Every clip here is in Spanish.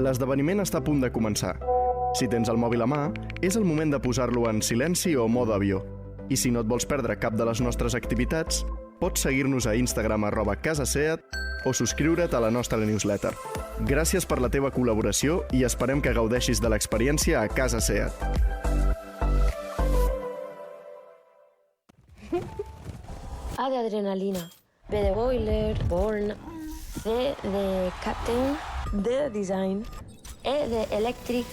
L'esdeveniment està a punt de començar. Si tens el mòbil a mà, és el moment de posar-lo en silenci o mode avió. I si no et vols perdre cap de les nostres activitats, pots seguir-nos a Instagram @casaseat o subscriure't a la nostra newsletter. Gràcies per la teva col·laboració i esperem que gaudeixis de l'experiència a Casa Seat. A de adrenalina, B de boiler, born, C de captain, D de design, E de electric,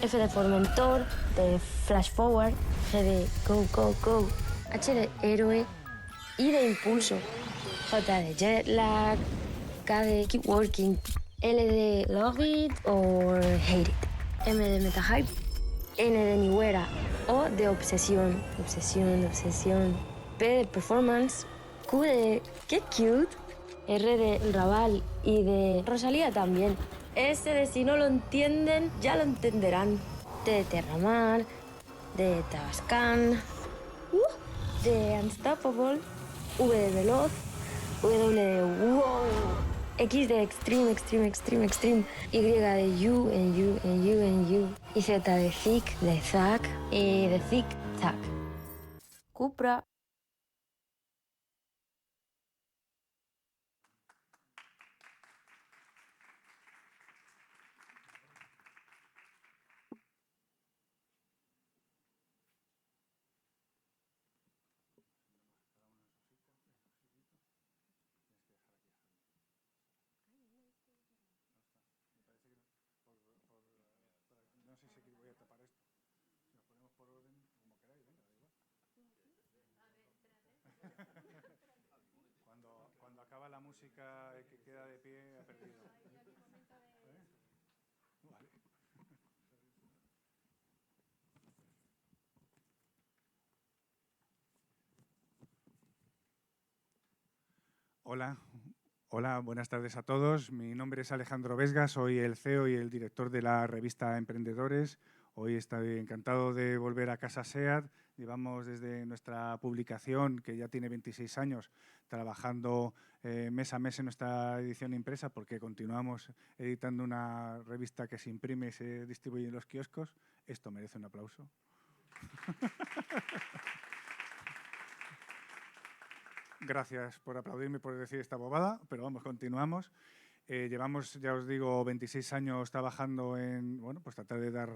F de formentor, de flash forward, G de go, go, go, H de héroe, I de impulso, J de jet lag, K de keep working, L de love it or hate it, M de meta hype, N de nihuera, O de obsesión, obsesión, P de performance, Q de qué cute, R de Raval y de Rosalía también. S de si no lo entienden, ya lo entenderán. T de Terramar, de Tabascan, de Unstoppable, V de Veloz, W de Wow, X de Extreme, Y de You, y Z de Thick, de Zack y de Thick Zack. Cupra. No sé si voy a tapar esto. Si nos ponemos por orden, como queráis, venga, da igual. Cuando acaba la música, el que queda de pie ha perdido. Vale. Hola, buenas tardes a todos. Mi nombre es Alejandro Vesga, soy el CEO y el director de la revista Emprendedores. Hoy estoy encantado de volver a Casa Seat. Llevamos desde nuestra publicación, que ya tiene 26 años, trabajando mes a mes en nuestra edición impresa, porque continuamos editando una revista que se imprime y se distribuye en los kioscos. Esto merece un aplauso. Gracias por aplaudirme, por decir esta bobada, pero vamos, continuamos. Llevamos, ya os digo, 26 años trabajando en pues tratar de dar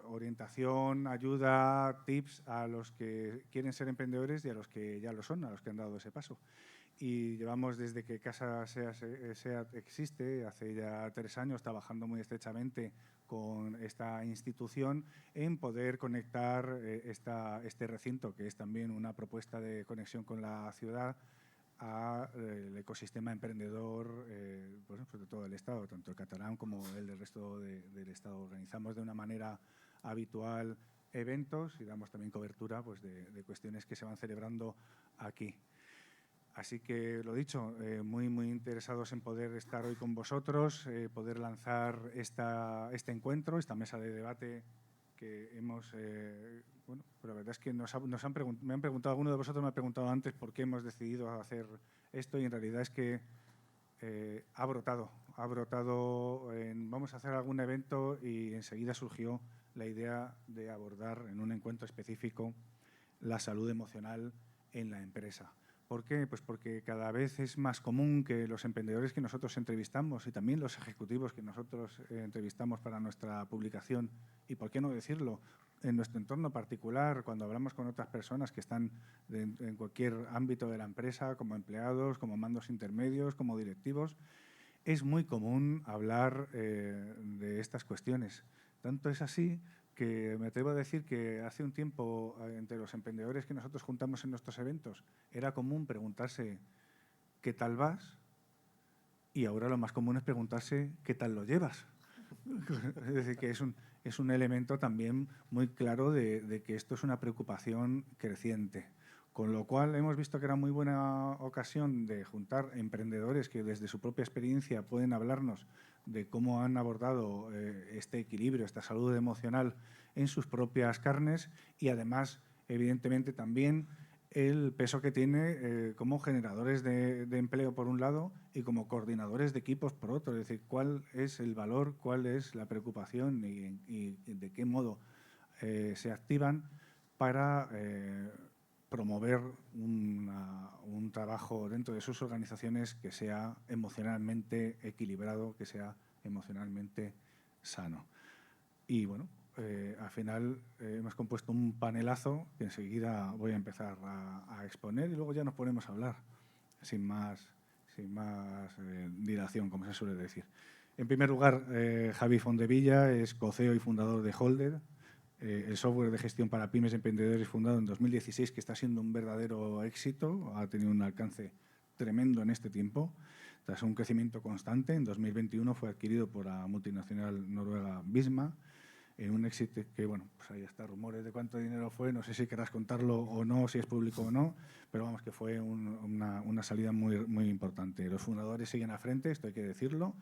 orientación, ayuda, tips a los que quieren ser emprendedores y a los que ya lo son, a los que han dado ese paso. Y llevamos desde que Casa Seat existe, hace ya 3 años, trabajando muy estrechamente con esta institución en poder conectar este recinto, que es también una propuesta de conexión con la ciudad, al ecosistema emprendedor pues de todo el Estado, tanto el catalán como el del resto del Estado. Organizamos de una manera habitual eventos y damos también cobertura pues, de cuestiones que se van celebrando aquí. Así que, lo dicho, muy interesados en poder estar hoy con vosotros, poder lanzar este encuentro, esta mesa de debate que hemos… pero la verdad es que me han preguntado, alguno de vosotros me ha preguntado antes por qué hemos decidido hacer esto y en realidad es que ha brotado vamos a hacer algún evento y enseguida surgió la idea de abordar en un encuentro específico la salud emocional en la empresa. ¿Por qué? Pues porque cada vez es más común que los emprendedores que nosotros entrevistamos y también los ejecutivos que nosotros entrevistamos para nuestra publicación, y por qué no decirlo, en nuestro entorno particular, cuando hablamos con otras personas que están en cualquier ámbito de la empresa, como empleados, como mandos intermedios, como directivos, es muy común hablar de estas cuestiones. Tanto es así que me atrevo a decir que hace un tiempo, entre los emprendedores que nosotros juntamos en nuestros eventos, era común preguntarse ¿qué tal vas? Y ahora lo más común es preguntarse ¿qué tal lo llevas? Es decir, que es un elemento también muy claro de que esto es una preocupación creciente. Con lo cual hemos visto que era muy buena ocasión de juntar emprendedores que desde su propia experiencia pueden hablarnos de cómo han abordado este equilibrio, esta salud emocional en sus propias carnes y además, evidentemente, también el peso que tiene como generadores de empleo por un lado y como coordinadores de equipos por otro. Es decir, cuál es el valor, cuál es la preocupación y de qué modo se activan para promover un trabajo dentro de sus organizaciones que sea emocionalmente equilibrado, que sea emocionalmente sano. Y bueno, al final hemos compuesto un panelazo que enseguida voy a empezar a exponer y luego ya nos ponemos a hablar, sin más dilación, como se suele decir. En primer lugar, Javi Fondevilla es co-CEO y fundador de Holder, el software de gestión para pymes y emprendedores fundado en 2016, que está siendo un verdadero éxito, ha tenido un alcance tremendo en este tiempo, tras un crecimiento constante. En 2021 fue adquirido por la multinacional noruega Visma, en un éxito que, bueno, pues ahí está, rumores de cuánto dinero fue, no sé si querrás contarlo o no, si es público o no, pero vamos, que fue una salida muy importante. Los fundadores siguen a frente, esto hay que decirlo,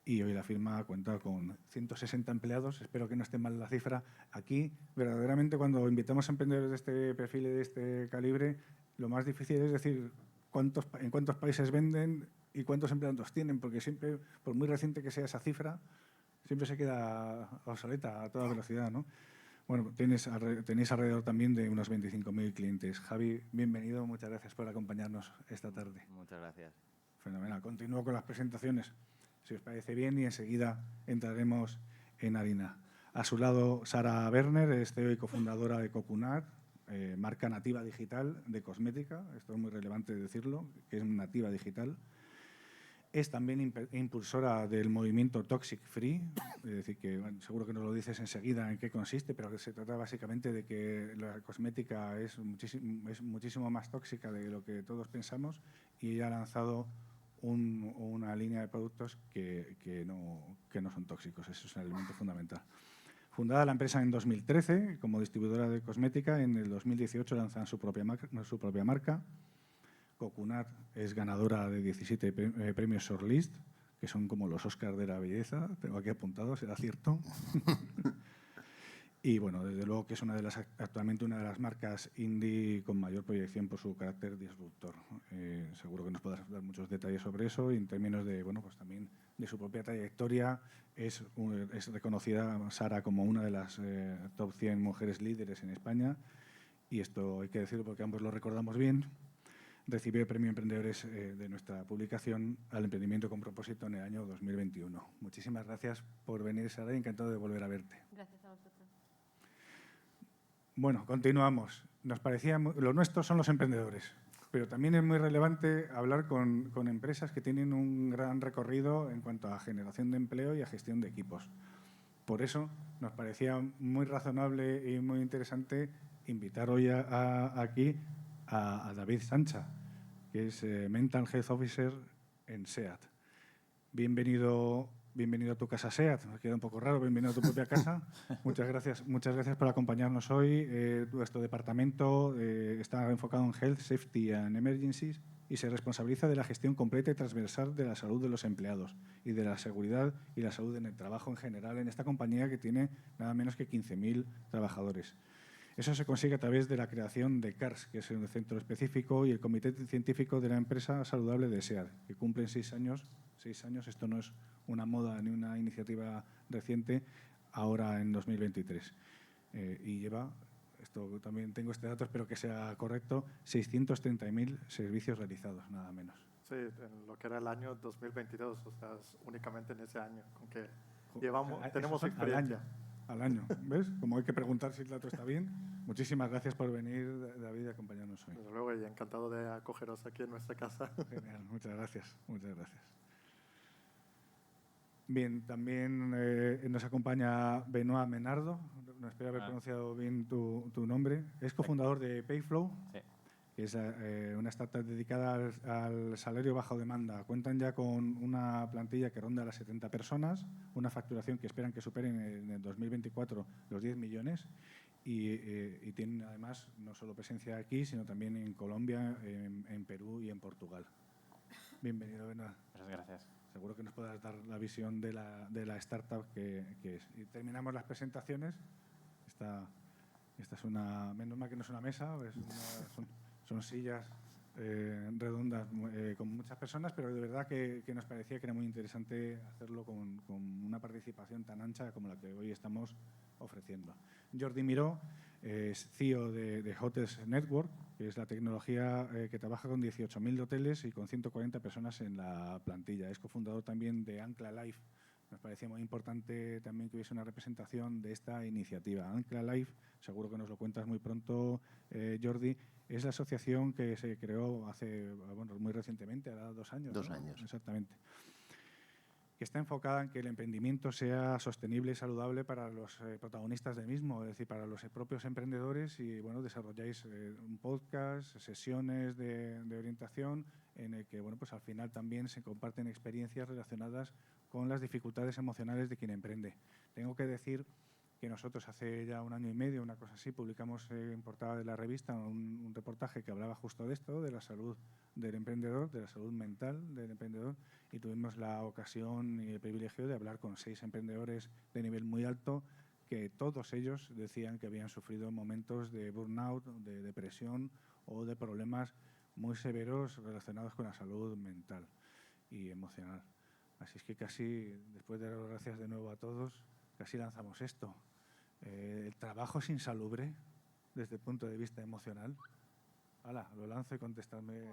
y hoy la firma cuenta con 160 empleados, espero que no esté mal la cifra. Aquí, verdaderamente, cuando invitamos a emprendedores de este perfil y de este calibre, lo más difícil es decir en cuántos países venden y cuántos empleados tienen, porque siempre, por muy reciente que sea esa cifra, siempre se queda obsoleta a toda velocidad, ¿no? Bueno, tenéis alrededor también de unos 25.000 clientes. Javi, bienvenido, muchas gracias por acompañarnos esta tarde. Muchas gracias. Fenomenal. Continúo con las presentaciones, si os parece bien, y enseguida entraremos en harina. A su lado, Sara Werner, es CEO y cofundadora de Coconut, marca nativa digital de cosmética. Esto es muy relevante decirlo, que es nativa digital. Es también impulsora del movimiento Toxic Free, es decir, que bueno, seguro que nos lo dices enseguida en qué consiste, pero que se trata básicamente de que la cosmética es muchísimo más tóxica de lo que todos pensamos, y ella ha lanzado una línea de productos que no son tóxicos. Eso es un elemento fundamental. Fundada la empresa en 2013 como distribuidora de cosmética, en el 2018 lanzan su propia marca. Coconut es ganadora de 17 premios Shortlist, que son como los Oscars de la belleza, tengo aquí apuntado, será cierto. Y bueno, desde luego que es actualmente una de las marcas indie con mayor proyección por su carácter disruptor. Seguro que nos podrás dar muchos detalles sobre eso, y en términos de, bueno, pues también de su propia trayectoria, es reconocida Sara como una de las top 100 mujeres líderes en España, y esto hay que decirlo porque ambos lo recordamos bien. Recibió el Premio Emprendedores de nuestra publicación al emprendimiento con propósito en el año 2021. Muchísimas gracias por venir, Sara, y encantado de volver a verte. Gracias a vosotros. Bueno, continuamos. Nos parecía lo nuestro son los emprendedores, pero también es muy relevante hablar con empresas que tienen un gran recorrido en cuanto a generación de empleo y a gestión de equipos. Por eso nos parecía muy razonable y muy interesante invitar hoy aquí a David Sancha, que es Mental Health Officer en SEAT. Bienvenido a tu casa SEAT. Me queda un poco raro, bienvenido a tu propia casa. Muchas gracias por acompañarnos hoy. Nuestro departamento está enfocado en Health, Safety and Emergencies y se responsabiliza de la gestión completa y transversal de la salud de los empleados y de la seguridad y la salud en el trabajo en general en esta compañía que tiene nada menos que 15.000 trabajadores. Eso se consigue a través de la creación de CARS, que es el centro específico, y el comité científico de la empresa saludable de SEAT, que cumplen 6 años. 6 años, esto no es una moda ni una iniciativa reciente, ahora en 2023. Y lleva, esto también tengo este dato, espero que sea correcto, 630.000 servicios realizados, nada menos. Sí, en lo que era el año 2022, o sea, es únicamente en ese año, con que tenemos experiencia. Al año, ¿ves? Como hay que preguntar si el dato está bien. Muchísimas gracias por venir, David, y acompañarnos hoy. Desde luego, y encantado de acogeros aquí en nuestra casa. Genial, muchas gracias. Bien, también nos acompaña Benoit Menardo, no espero haber pronunciado bien tu nombre. Es cofundador de Payflow, sí, que es una startup dedicada al salario bajo demanda. Cuentan ya con una plantilla que ronda las 70 personas, una facturación que esperan que superen en el 2024 los 10 millones y tienen además no solo presencia aquí, sino también en Colombia, en Perú y en Portugal. Bienvenido, Benoit. Muchas gracias. Seguro que nos podrás dar la visión de la startup que es. Y terminamos las presentaciones. Esta es menos mal que no es una mesa, son sillas redondas con muchas personas, pero de verdad que nos parecía que era muy interesante hacerlo con una participación tan ancha como la que hoy estamos ofreciendo. Jordi Miró es CEO de Hotels Network, que es la tecnología que trabaja con 18.000 hoteles y con 140 personas en la plantilla. Es cofundador también de Ancla Life. Nos parecía muy importante también que hubiese una representación de esta iniciativa. Ancla Life, seguro que nos lo cuentas muy pronto, Jordi, es la asociación que se creó muy recientemente, hará 2 años. 2 ¿no? años. Exactamente. Que está enfocada en que el emprendimiento sea sostenible y saludable para los protagonistas del mismo, es decir, para los propios emprendedores, y bueno, desarrolláis un podcast, sesiones de orientación en el que pues al final también se comparten experiencias relacionadas con las dificultades emocionales de quien emprende. Tengo que decir que nosotros hace ya 1 año y medio, una cosa así, publicamos en portada de la revista un reportaje que hablaba justo de esto, de la salud del emprendedor, de la salud mental del emprendedor, y tuvimos la ocasión y el privilegio de hablar con 6 emprendedores de nivel muy alto, que todos ellos decían que habían sufrido momentos de burnout, de depresión o de problemas muy severos relacionados con la salud mental y emocional. Así es que casi, después de dar las gracias de nuevo a todos, casi lanzamos esto. El trabajo es insalubre desde el punto de vista emocional. Hala, lo lanzo y contestadme.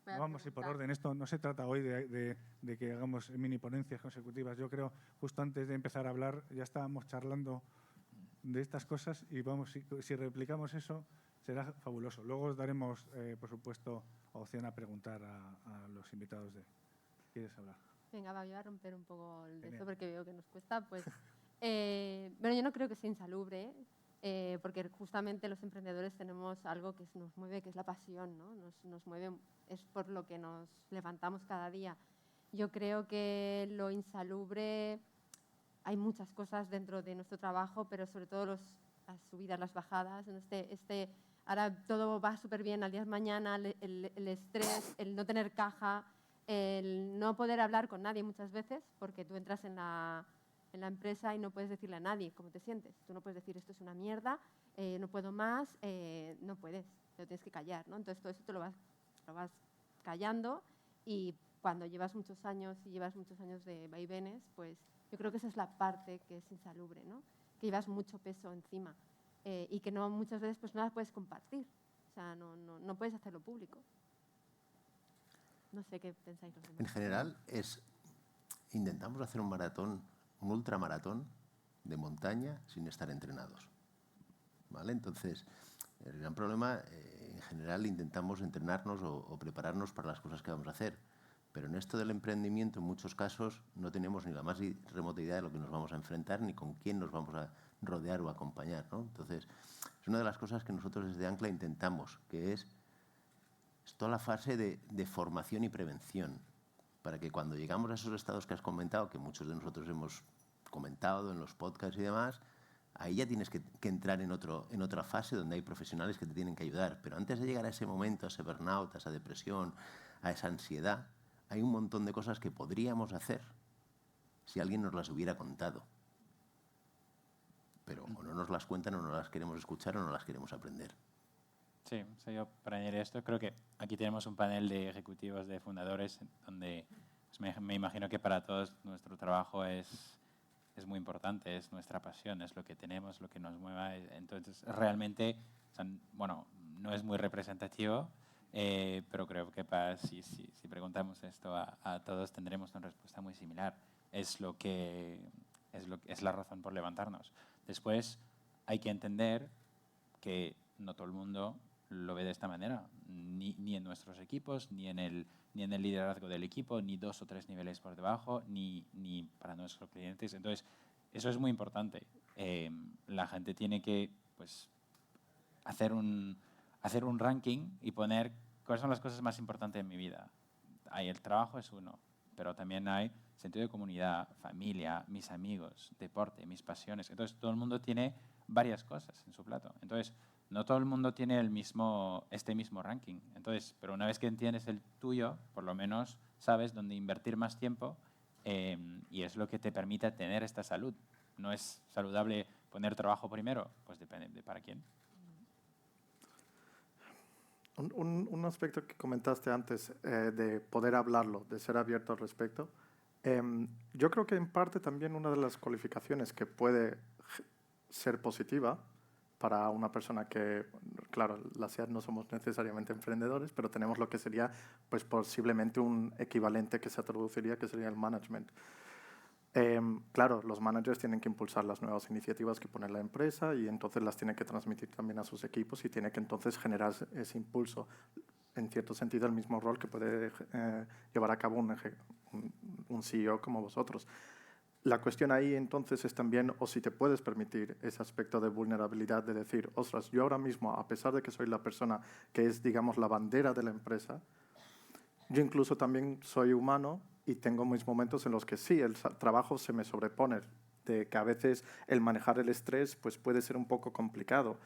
Vamos a ir por orden. Esto no se trata hoy de que hagamos mini ponencias consecutivas. Yo creo, justo antes de empezar a hablar, ya estábamos charlando de estas cosas y vamos, si replicamos eso, será fabuloso. Luego os daremos, por supuesto, opción a preguntar a los invitados de... ¿Quieres hablar? Venga, voy a romper un poco el de esto porque veo que nos cuesta. Pues, bueno, yo no creo que sea insalubre, porque justamente los emprendedores tenemos algo que nos mueve, que es la pasión, ¿no? Nos mueve, es por lo que nos levantamos cada día. Yo creo que lo insalubre, hay muchas cosas dentro de nuestro trabajo, pero sobre todo las subidas, las bajadas. Ahora todo va súper bien, al día de mañana, el estrés, el no tener caja, el no poder hablar con nadie muchas veces, porque tú entras en la empresa y no puedes decirle a nadie cómo te sientes. Tú no puedes decir esto es una mierda, no puedo más, no puedes, te lo tienes que callar, ¿no? Entonces todo eso te lo vas callando, y cuando llevas muchos años de vaivenes, pues yo creo que esa es la parte que es insalubre, ¿no? Que llevas mucho peso encima y que no, muchas veces pues no la puedes compartir, o sea, no puedes hacerlo público. No sé qué pensáis los demás. En general, intentamos hacer un maratón, un ultramaratón de montaña sin estar entrenados, ¿vale? Entonces, el gran problema, en general, intentamos entrenarnos o prepararnos para las cosas que vamos a hacer. Pero en esto del emprendimiento, en muchos casos, no tenemos ni la más remota idea de lo que nos vamos a enfrentar ni con quién nos vamos a rodear o acompañar, ¿no? Entonces, es una de las cosas que nosotros desde Ancla intentamos, que es toda la fase de formación y prevención, para que cuando llegamos a esos estados que has comentado, que muchos de nosotros hemos comentado en los podcasts y demás, ahí ya tienes que entrar en otra fase donde hay profesionales que te tienen que ayudar. Pero antes de llegar a ese momento, a ese burnout, a esa depresión, a esa ansiedad, hay un montón de cosas que podríamos hacer si alguien nos las hubiera contado. Pero o no nos las cuentan, o no las queremos escuchar, o no las queremos aprender. Sí, yo para añadir esto, creo que aquí tenemos un panel de ejecutivos, de fundadores, donde pues me imagino que para todos nuestro trabajo es muy importante, es nuestra pasión, es lo que tenemos, lo que nos mueva. Entonces, realmente, bueno, no es muy representativo, pero creo que si preguntamos esto a todos tendremos una respuesta muy similar. Es la razón por levantarnos. Después, hay que entender que no todo el mundo lo ve de esta manera, ni en nuestros equipos, ni en el liderazgo del equipo, ni 2 o 3 niveles por debajo, ni para nuestros clientes. Entonces, eso es muy importante. La gente tiene que pues, hacer un ranking y poner cuáles son las cosas más importantes en mi vida. El trabajo es uno, pero también hay sentido de comunidad, familia, mis amigos, deporte, mis pasiones. Entonces, todo el mundo tiene varias cosas en su plato. Entonces, no todo el mundo tiene este mismo ranking. Entonces, pero una vez que entiendes el tuyo, por lo menos sabes dónde invertir más tiempo y es lo que te permite tener esta salud. ¿No es saludable poner trabajo primero? Pues depende de para quién. Un aspecto que comentaste antes, de poder hablarlo, de ser abierto al respecto, yo creo que en parte también una de las cualificaciones que puede ser positiva para una persona que, claro, la SEAT no somos necesariamente emprendedores, pero tenemos lo que sería pues posiblemente un equivalente que se traduciría, que sería el management. Claro, los managers tienen que impulsar las nuevas iniciativas que pone la empresa y entonces las tienen que transmitir también a sus equipos y tiene que entonces generar ese impulso. En cierto sentido, el mismo rol que puede llevar a cabo un CEO como vosotros. La cuestión ahí entonces es también, o si te puedes permitir ese aspecto de vulnerabilidad de decir, ostras, yo ahora mismo, a pesar de que soy la persona que es, digamos, la bandera de la empresa, yo incluso también soy humano y tengo mis momentos en los que sí, el trabajo se me sobrepone, de que a veces el manejar el estrés pues puede ser un poco complicado.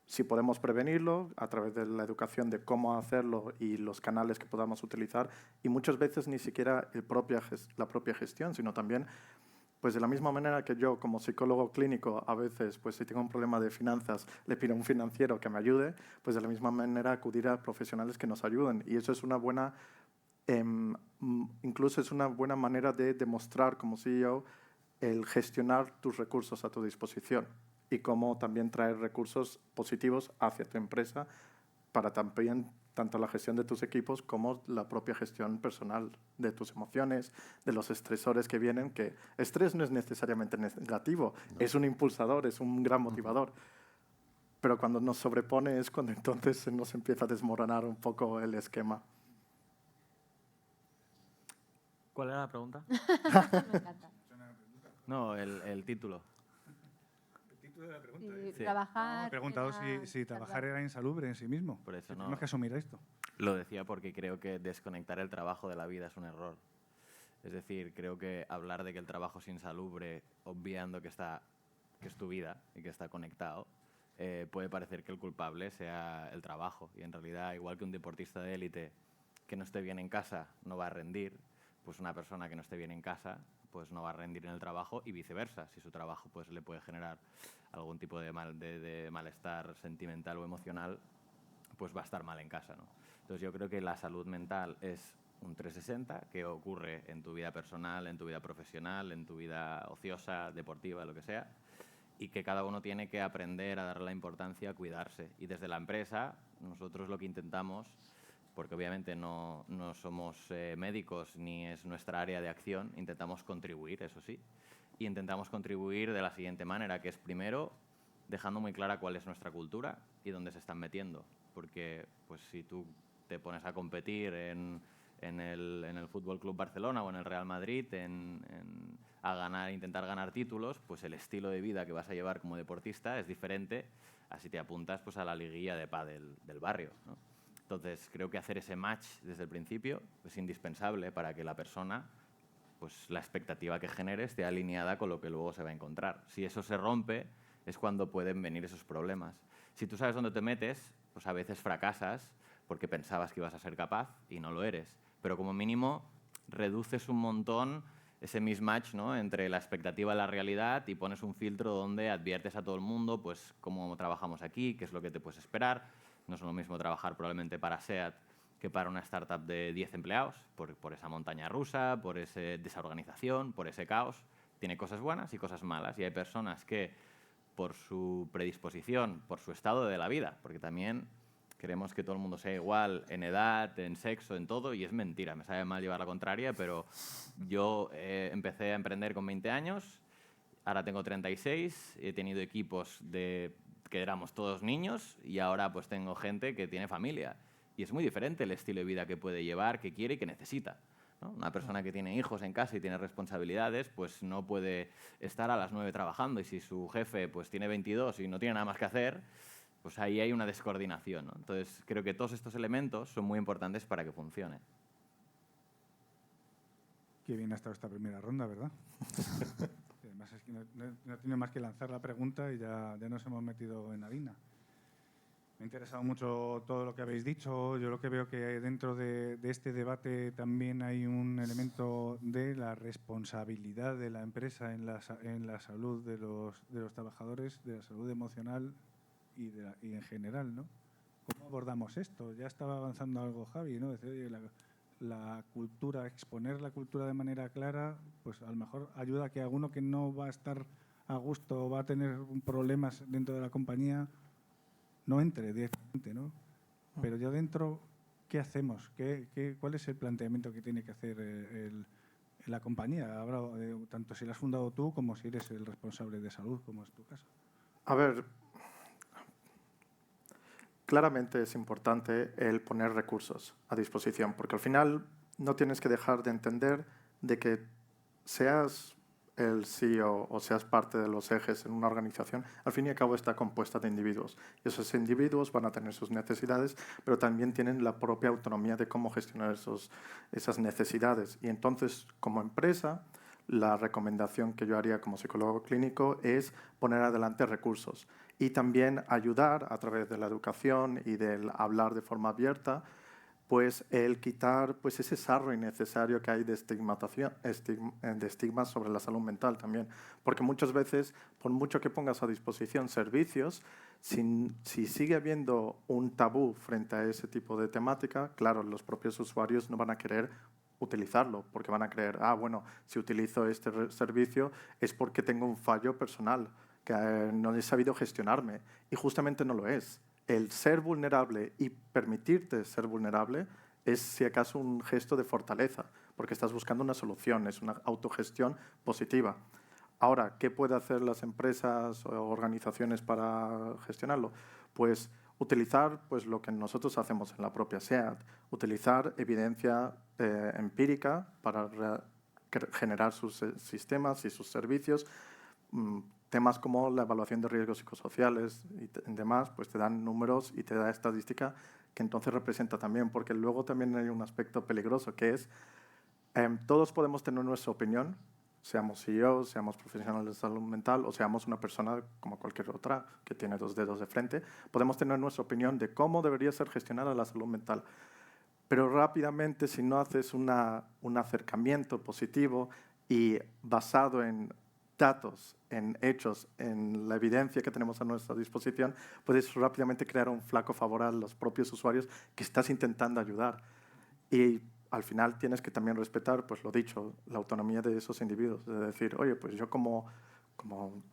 Si podemos prevenirlo a través de la educación de cómo hacerlo y los canales que podamos utilizar, y muchas veces ni siquiera la propia gestión, sino también, pues de la misma manera que yo como psicólogo clínico a veces, pues si tengo un problema de finanzas, le pido a un financiero que me ayude, pues de la misma manera acudir a profesionales que nos ayuden. Y eso es una buena... incluso es una buena manera de demostrar como CEO el gestionar tus recursos a tu disposición y cómo también traer recursos positivos hacia tu empresa para también tanto la gestión de tus equipos como la propia gestión personal de tus emociones, de los estresores que vienen, que estrés no es necesariamente negativo, no. Es un impulsador, es un gran motivador. Pero cuando nos sobrepone es cuando entonces se nos empieza a desmoronar un poco el esquema. ¿Cuál era la pregunta? Me encanta. No, el título. El título de la pregunta. Sí, trabajar. Me he preguntado si trabajar era insalubre en sí mismo. Por eso no. Tenemos que asumir esto. Lo decía porque creo que desconectar el trabajo de la vida es un error. Es decir, creo que hablar de que el trabajo es insalubre, obviando que es tu vida y que está conectado, puede parecer que el culpable sea el trabajo. Y en realidad, igual que un deportista de élite que no esté bien en casa no va a rendir, pues una persona que no esté bien en casa pues no va a rendir en el trabajo y viceversa. Si su trabajo pues le puede generar algún tipo de malestar sentimental o emocional, pues va a estar mal en casa, ¿no? Entonces yo creo que la salud mental es un 360 que ocurre en tu vida personal, en tu vida profesional, en tu vida ociosa, deportiva, lo que sea, y que cada uno tiene que aprender a darle la importancia a cuidarse. Y desde la empresa nosotros lo que intentamos, porque obviamente no somos médicos ni es nuestra área de acción, intentamos contribuir, eso sí. Y intentamos contribuir de la siguiente manera, que es primero dejando muy clara cuál es nuestra cultura y dónde se están metiendo. Porque pues, si tú te pones a competir en el Fútbol Club Barcelona o en el Real Madrid, intentar ganar títulos, pues el estilo de vida que vas a llevar como deportista es diferente a si te apuntas pues, a la liguilla de pádel del barrio, ¿no? Entonces, creo que hacer ese match desde el principio es indispensable para que la persona, pues la expectativa que genere esté alineada con lo que luego se va a encontrar. Si eso se rompe, es cuando pueden venir esos problemas. Si tú sabes dónde te metes, pues a veces fracasas porque pensabas que ibas a ser capaz y no lo eres. Pero como mínimo, reduces un montón ese mismatch, ¿no?, entre la expectativa y la realidad y pones un filtro donde adviertes a todo el mundo pues cómo trabajamos aquí, qué es lo que te puedes esperar. No es lo mismo trabajar probablemente para SEAT que para una startup de 10 empleados, por esa montaña rusa, por esa desorganización, por ese caos. Tiene cosas buenas y cosas malas. Y hay personas que, por su predisposición, por su estado de la vida, porque también queremos que todo el mundo sea igual en edad, en sexo, en todo, y es mentira. Me sabe mal llevar la contraria, pero yo empecé a emprender con 20 años, ahora tengo 36, he tenido equipos que éramos todos niños y ahora pues tengo gente que tiene familia. Y es muy diferente el estilo de vida que puede llevar, que quiere y que necesita, ¿no? Una persona que tiene hijos en casa y tiene responsabilidades, pues no puede estar a las 9 trabajando. Y si su jefe pues tiene 22 y no tiene nada más que hacer, pues ahí hay una descoordinación, ¿no? Entonces, creo que todos estos elementos son muy importantes para que funcione. Qué bien ha estado esta primera ronda, ¿verdad? Además, es que no he tenido más que lanzar la pregunta y ya nos hemos metido en harina. Me ha interesado mucho todo lo que habéis dicho. Yo lo que veo que dentro de este debate también hay un elemento de la responsabilidad de la empresa en la salud de los trabajadores, de la salud emocional y en general, ¿no? ¿cómo abordamos esto? Ya estaba avanzando algo Javi, ¿no? Decir, oye, la cultura, exponer la cultura de manera clara, pues a lo mejor ayuda a que alguno que no va a estar a gusto o va a tener problemas dentro de la compañía no entre directamente, ¿no? Pero ya dentro, ¿qué hacemos? ¿Cuál es el planteamiento que tiene que hacer la compañía? Tanto si la has fundado tú como si eres el responsable de salud, como es tu caso. A ver, claramente es importante el poner recursos a disposición, porque al final no tienes que dejar de entender de que seas el CEO o seas parte de los ejes en una organización, al fin y al cabo está compuesta de individuos. Y esos individuos van a tener sus necesidades, pero también tienen la propia autonomía de cómo gestionar esas necesidades. Y entonces, como empresa, la recomendación que yo haría como psicólogo clínico es poner adelante recursos y también ayudar a través de la educación y del hablar de forma abierta, pues el quitar pues ese sarro innecesario que hay de estigmas sobre la salud mental también. Porque muchas veces, por mucho que pongas a disposición servicios, si sigue habiendo un tabú frente a ese tipo de temática, claro, los propios usuarios no van a querer utilizarlo, porque van a creer, bueno, si utilizo este servicio es porque tengo un fallo personal, que no he sabido gestionarme, y justamente no lo es. El ser vulnerable y permitirte ser vulnerable es, si acaso, un gesto de fortaleza, porque estás buscando una solución, es una autogestión positiva. Ahora, ¿qué pueden hacer las empresas o organizaciones para gestionarlo? Pues utilizar pues, lo que nosotros hacemos en la propia SEAT, utilizar evidencia empírica para generar sus sistemas y sus servicios. Temas como la evaluación de riesgos psicosociales y demás, pues te dan números y te da estadística que entonces representa también, porque luego también hay un aspecto peligroso que es, todos podemos tener nuestra opinión, seamos CEOs, seamos profesionales de salud mental o seamos una persona como cualquier otra que tiene 2 dedos de frente, podemos tener nuestra opinión de cómo debería ser gestionada la salud mental. Pero rápidamente, si no haces un acercamiento positivo y basado en datos, en hechos, en la evidencia que tenemos a nuestra disposición, puedes rápidamente crear un flaco favor a los propios usuarios que estás intentando ayudar. Y al final tienes que también respetar, pues lo dicho, la autonomía de esos individuos. Es decir, oye, pues yo como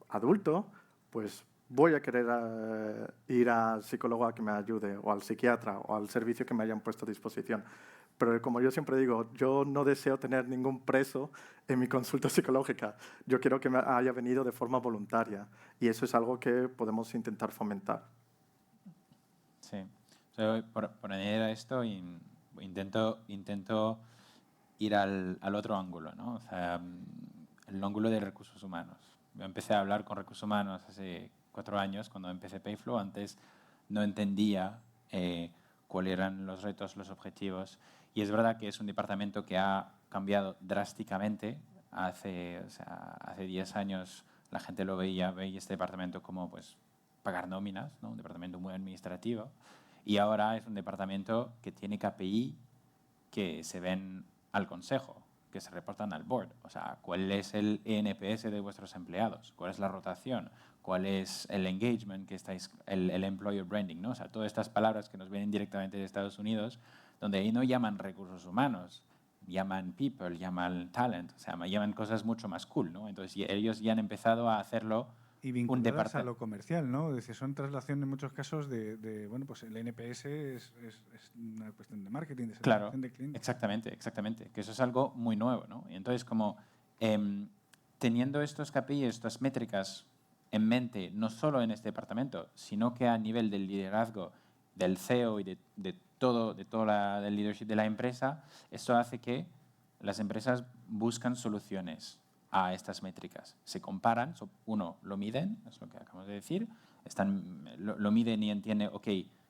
adulto, pues voy a querer ir al psicólogo a que me ayude, o al psiquiatra, o al servicio que me hayan puesto a disposición. Pero como yo siempre digo, yo no deseo tener ningún preso en mi consulta psicológica. Yo quiero que me haya venido de forma voluntaria. Y eso es algo que podemos intentar fomentar. Sí. Por añadir a esto, intento ir al otro ángulo, ¿no? O sea, el ángulo de recursos humanos. Yo empecé a hablar con recursos humanos hace 4 años, cuando empecé Payflow. Antes no entendía cuáles eran los retos, los objetivos. Y es verdad que es un departamento que ha cambiado drásticamente. Hace 10 años la gente veía este departamento como pues, pagar nóminas, ¿no? Un departamento muy administrativo. Y ahora es un departamento que tiene KPI que se ven al consejo, que se reportan al board. O sea, ¿cuál es el ENPS de vuestros empleados? ¿Cuál es la rotación? ¿Cuál es el engagement que el employer branding, ¿no? O sea, todas estas palabras que nos vienen directamente de Estados Unidos, donde ahí no llaman recursos humanos, llaman people, llaman talent, o sea, llaman cosas mucho más cool, ¿no? Entonces ellos ya han empezado a hacerlo. Y vinculadas a lo comercial, ¿no? Es decir, son traslación en muchos casos bueno, pues el NPS es una cuestión de marketing, de satisfacción de clientes. Exactamente. Que eso es algo muy nuevo, ¿no? Y entonces, como teniendo estos KPIs, estas métricas en mente, no solo en este departamento, sino que a nivel del liderazgo del CEO y de todo el leadership de la empresa, esto hace que las empresas buscan soluciones a estas métricas. Se comparan, uno, lo miden, es lo que acabamos de decir, lo miden y entienden, ok,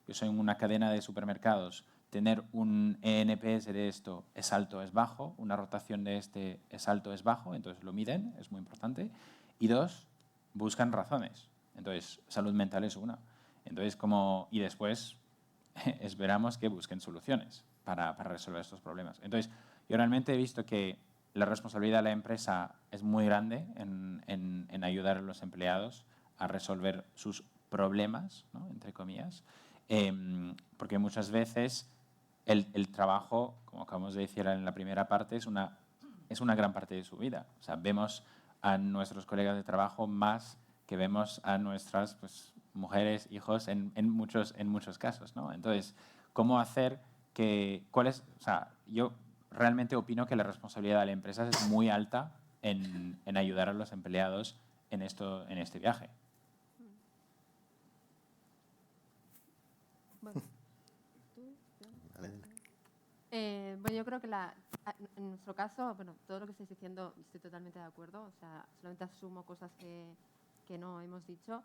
yo soy una cadena de supermercados, tener un ENPS de esto es alto, es bajo, una rotación de este es alto, es bajo, entonces lo miden, es muy importante. Y 2, buscan razones. Entonces, salud mental es una. Entonces, y después esperamos que busquen soluciones para resolver estos problemas. Entonces, yo realmente he visto que la responsabilidad de la empresa es muy grande en ayudar a los empleados a resolver sus problemas, ¿no? Entre comillas. porque muchas veces el trabajo, como acabamos de decir en la primera parte, es una gran parte de su vida. O sea, vemos a nuestros colegas de trabajo más que vemos a nuestras mujeres, hijos en muchos casos, ¿no? Entonces, ¿cómo hacer que... yo realmente opino que la responsabilidad de la empresa es muy alta en ayudar a los empleados en este viaje. Bueno, bueno, yo creo que en nuestro caso, bueno, todo lo que estáis diciendo estoy totalmente de acuerdo. O sea, solamente asumo cosas que no hemos dicho.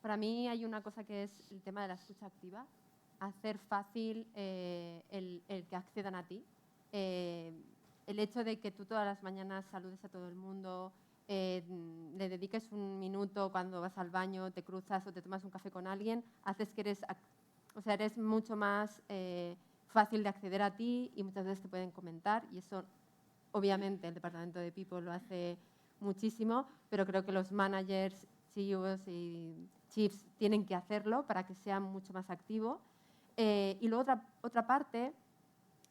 Para mí hay una cosa que es el tema de la escucha activa. Hacer fácil el que accedan a ti. El hecho de que tú todas las mañanas saludes a todo el mundo, le dediques un minuto cuando vas al baño, te cruzas o te tomas un café con alguien, haces que eres mucho más fácil de acceder a ti y muchas veces te pueden comentar y eso obviamente el departamento de People lo hace muchísimo, pero creo que los managers, CEOs y chiefs tienen que hacerlo para que sea mucho más activo. Y luego otra parte,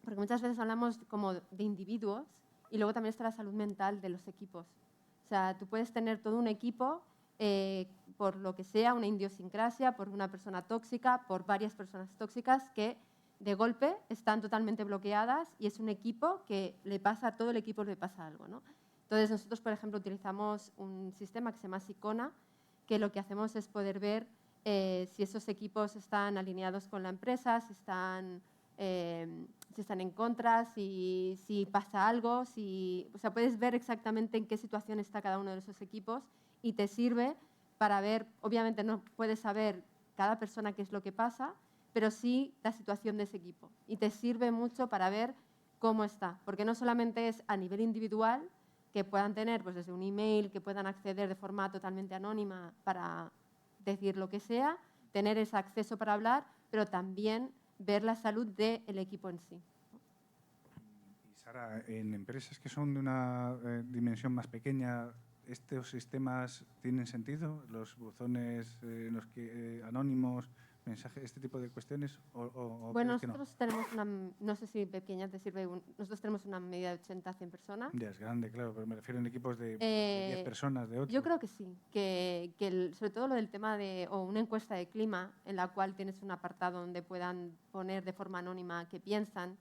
porque muchas veces hablamos como de individuos y luego también está la salud mental de los equipos. O sea, tú puedes tener todo un equipo por lo que sea, una idiosincrasia, por una persona tóxica, por varias personas tóxicas que de golpe están totalmente bloqueadas y es un equipo que a todo el equipo le pasa algo, ¿no? Entonces nosotros, por ejemplo, utilizamos un sistema que se llama Sicona, que lo que hacemos es poder ver si esos equipos están alineados con la empresa, si están en contra, si pasa algo, o sea, puedes ver exactamente en qué situación está cada uno de esos equipos y te sirve para ver, obviamente no puedes saber cada persona qué es lo que pasa, pero sí la situación de ese equipo. Y te sirve mucho para ver cómo está, porque no solamente es a nivel individual, que puedan tener pues, desde un email, que puedan acceder de forma totalmente anónima para decir lo que sea, tener ese acceso para hablar, pero también ver la salud del equipo en sí. Y Sara, en empresas que son de una dimensión más pequeña, ¿estos sistemas tienen sentido? ¿Los buzones anónimos, mensajes, este tipo de cuestiones? Bueno, nosotros tenemos no sé si pequeña te sirve, nosotros tenemos una medida de 80 a 100 personas. Ya es grande, claro, pero me refiero en equipos de 10 personas, de 8. Yo creo que sí, sobre todo lo del tema o una encuesta de clima en la cual tienes un apartado donde puedan poner de forma anónima qué piensan,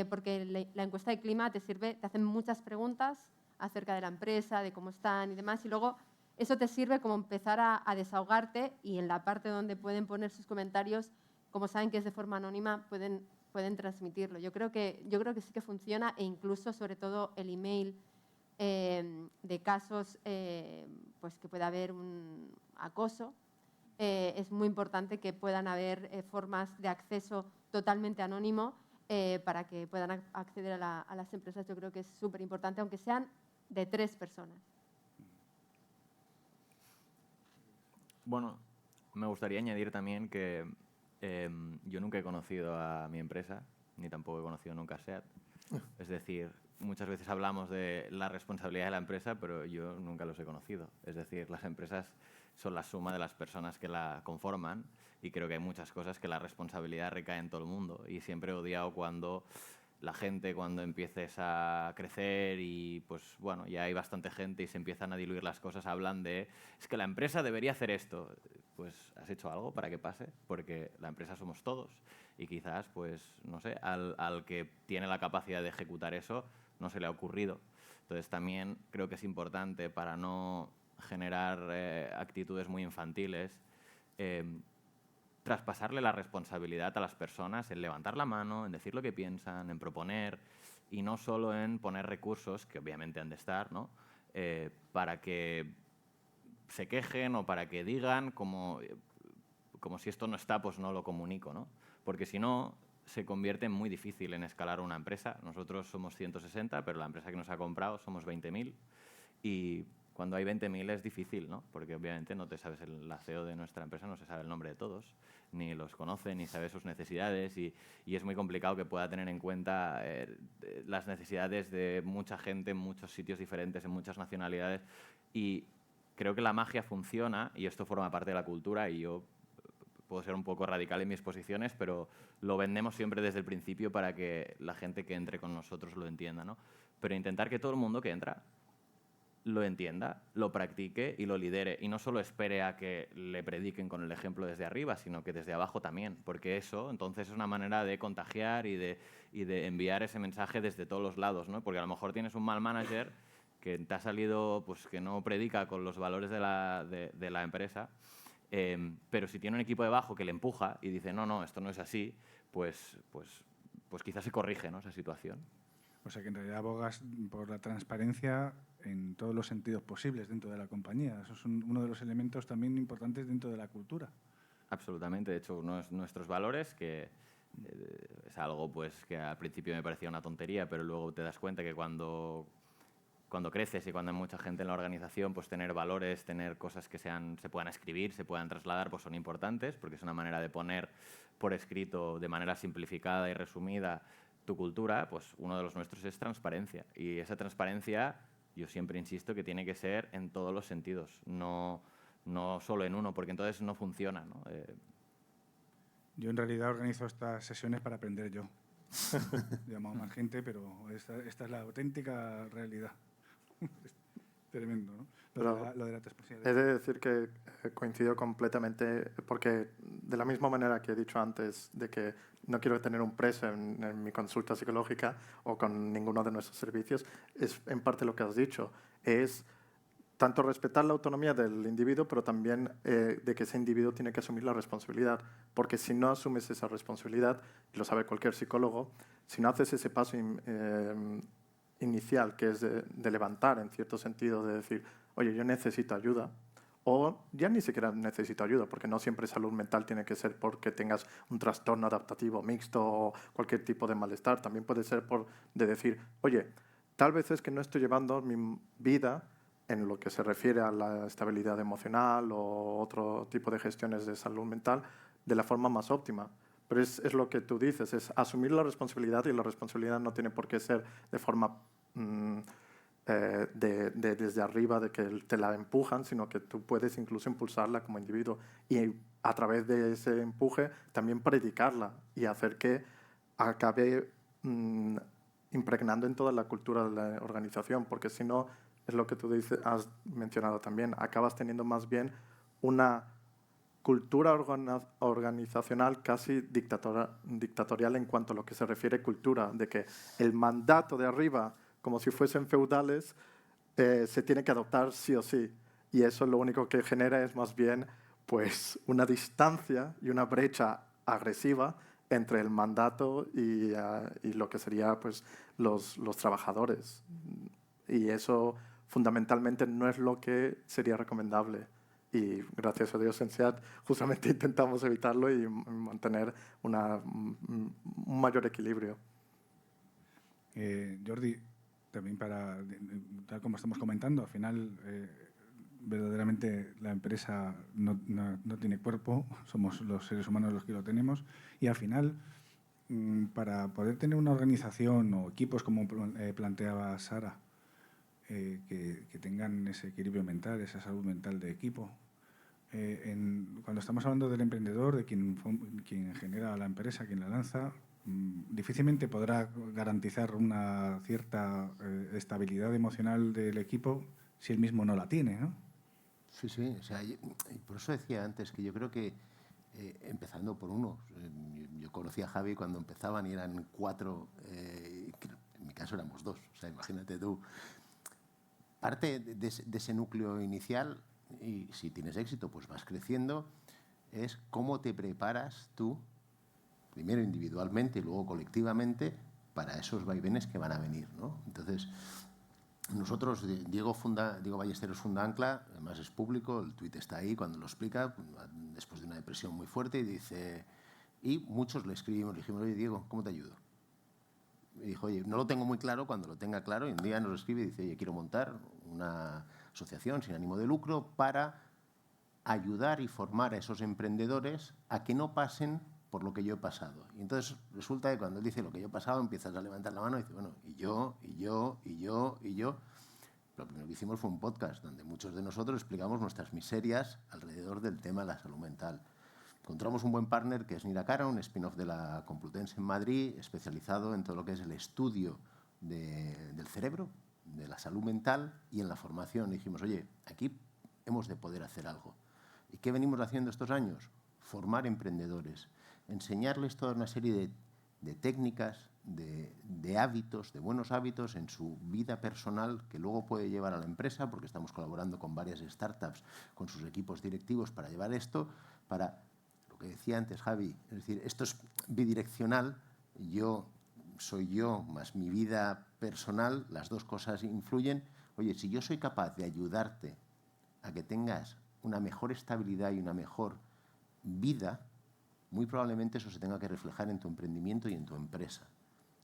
porque la encuesta de clima te hacen muchas preguntas acerca de la empresa, de cómo están y demás, y luego eso te sirve como empezar a desahogarte y en la parte donde pueden poner sus comentarios, como saben que es de forma anónima, pueden transmitirlo. Yo creo que sí que funciona e incluso, sobre todo, el email de casos pues que pueda haber un acoso. Es muy importante que puedan haber formas de acceso totalmente anónimo para que puedan acceder a las empresas. Yo creo que es súper importante, aunque sean de 3 personas. Bueno, me gustaría añadir también que yo nunca he conocido a mi empresa, ni tampoco he conocido nunca a SEAT. Es decir, muchas veces hablamos de la responsabilidad de la empresa, pero yo nunca los he conocido. Es decir, las empresas son la suma de las personas que la conforman y creo que hay muchas cosas que la responsabilidad recae en todo el mundo. Y siempre he odiado cuando la gente, cuando empieces a crecer y pues bueno, ya hay bastante gente y se empiezan a diluir las cosas, hablan de es que la empresa debería hacer esto. Pues has hecho algo para que pase, porque la empresa somos todos y quizás, pues no sé, al que tiene la capacidad de ejecutar eso no se le ha ocurrido. Entonces también creo que es importante para no generar actitudes muy infantiles traspasarle la responsabilidad a las personas en levantar la mano, en decir lo que piensan, en proponer y no solo en poner recursos, que obviamente han de estar, ¿no? Para que se quejen o para que digan como si esto no está, pues no lo comunico, ¿no? Porque si no, se convierte en muy difícil en escalar una empresa. Nosotros somos 160, pero la empresa que nos ha comprado somos 20.000 y cuando hay 20.000 es difícil, ¿no? Porque obviamente no te sabes, la CEO de nuestra empresa no se sabe el nombre de todos, ni los conoce, ni sabe sus necesidades y es muy complicado que pueda tener en cuenta las necesidades de mucha gente en muchos sitios diferentes, en muchas nacionalidades y creo que la magia funciona y esto forma parte de la cultura y yo puedo ser un poco radical en mis posiciones, pero lo vendemos siempre desde el principio para que la gente que entre con nosotros lo entienda, ¿no? Pero intentar que todo el mundo que entra lo entienda, lo practique y lo lidere. Y no solo espere a que le prediquen con el ejemplo desde arriba, sino que desde abajo también. Porque eso, entonces, es una manera de contagiar y de enviar ese mensaje desde todos los lados, ¿no? Porque a lo mejor tienes un mal manager que te ha salido, pues, que no predica con los valores de la empresa, pero si tiene un equipo debajo que le empuja y dice, no, esto no es así, pues quizás se corrige, ¿no?, esa situación. O sea que en realidad abogas por la transparencia en todos los sentidos posibles dentro de la compañía. Eso es uno de los elementos también importantes dentro de la cultura. Absolutamente. De hecho, uno de nuestros valores, que es algo pues, que al principio me parecía una tontería, pero luego te das cuenta que cuando creces y cuando hay mucha gente en la organización, pues tener valores, tener cosas que se puedan escribir, se puedan trasladar, pues son importantes, porque es una manera de poner por escrito de manera simplificada y resumida tu cultura. Pues uno de los nuestros es transparencia. Y esa transparencia, yo siempre insisto que tiene que ser en todos los sentidos, no solo en uno, porque entonces no funciona, ¿no? Yo en realidad organizo estas sesiones para aprender yo. He llamado más gente, pero esta es la auténtica realidad. Tremendo, ¿no? Lo de la transparencia. He de decir que coincido completamente, porque de la misma manera que he dicho antes de que no quiero tener un preso en mi consulta psicológica o con ninguno de nuestros servicios, es en parte lo que has dicho. Es tanto respetar la autonomía del individuo, pero también de que ese individuo tiene que asumir la responsabilidad. Porque si no asumes esa responsabilidad, y lo sabe cualquier psicólogo, si no haces ese paso inicial, que es de levantar, en cierto sentido, de decir, oye, yo necesito ayuda, o ya ni siquiera necesito ayuda, porque no siempre salud mental tiene que ser porque tengas un trastorno adaptativo mixto o cualquier tipo de malestar. También puede ser de decir, oye, tal vez es que no estoy llevando mi vida en lo que se refiere a la estabilidad emocional o otro tipo de gestiones de salud mental de la forma más óptima. Pero es lo que tú dices, es asumir la responsabilidad, y la responsabilidad no tiene por qué ser de forma desde arriba, de que te la empujan, sino que tú puedes incluso impulsarla como individuo y a través de ese empuje también predicarla y hacer que acabe impregnando en toda la cultura de la organización, porque si no, es lo que tú dices, has mencionado también, acabas teniendo más bien una cultura organizacional casi dictatorial en cuanto a lo que se refiere a cultura, de que el mandato de arriba, como si fuesen feudales, se tiene que adoptar sí o sí. Y eso lo único que genera es más bien pues, una distancia y una brecha agresiva entre el mandato y lo que sería pues, los trabajadores. Y eso fundamentalmente no es lo que sería recomendable. Y gracias a Dios en SEAT justamente intentamos evitarlo y mantener un mayor equilibrio. Jordi, también tal como estamos comentando, al final verdaderamente la empresa no tiene cuerpo, somos los seres humanos los que lo tenemos, y al final para poder tener una organización o equipos como planteaba Sara, que tengan ese equilibrio mental, esa salud mental de equipo. Cuando estamos hablando del emprendedor, de quien genera la empresa, quien la lanza, difícilmente podrá garantizar una cierta estabilidad emocional del equipo si él mismo no la tiene, ¿no? Sí, sí. O sea, por eso decía antes que yo creo que, empezando por uno, yo conocí a Javi cuando empezaban y eran 4, en mi caso éramos 2, o sea, imagínate tú. Parte de ese núcleo inicial, y si tienes éxito, pues vas creciendo, es cómo te preparas tú, primero individualmente y luego colectivamente, para esos vaivenes que van a venir, ¿no? Entonces, nosotros, Diego Ballesteros funda Ancla, además es público, el tuit está ahí cuando lo explica, después de una depresión muy fuerte, y dice, y muchos le escribimos, le dijimos, oye, Diego, ¿cómo te ayudo? Y dijo, oye, no lo tengo muy claro, cuando lo tenga claro, y un día nos escribe y dice, oye, quiero montar una asociación sin ánimo de lucro para ayudar y formar a esos emprendedores a que no pasen por lo que yo he pasado. Y entonces resulta que cuando él dice lo que yo he pasado, empiezas a levantar la mano y dices, bueno, y yo. Lo primero que hicimos fue un podcast donde muchos de nosotros explicamos nuestras miserias alrededor del tema de la salud mental. encontramos un buen partner que es Niracara, un spin-off de la Complutense en Madrid, especializado en todo lo que es el estudio del cerebro, de la salud mental y en la formación. Y dijimos, oye, aquí hemos de poder hacer algo. ¿Y qué venimos haciendo estos años? Formar emprendedores, enseñarles toda una serie de técnicas, de hábitos, de buenos hábitos en su vida personal que luego puede llevar a la empresa, porque estamos colaborando con varias startups, con sus equipos directivos para llevar esto, para lo que decía antes Javi, es decir, esto es bidireccional, soy yo más mi vida personal, las dos cosas influyen. Oye, si yo soy capaz de ayudarte a que tengas una mejor estabilidad y una mejor vida, muy probablemente eso se tenga que reflejar en tu emprendimiento y en tu empresa.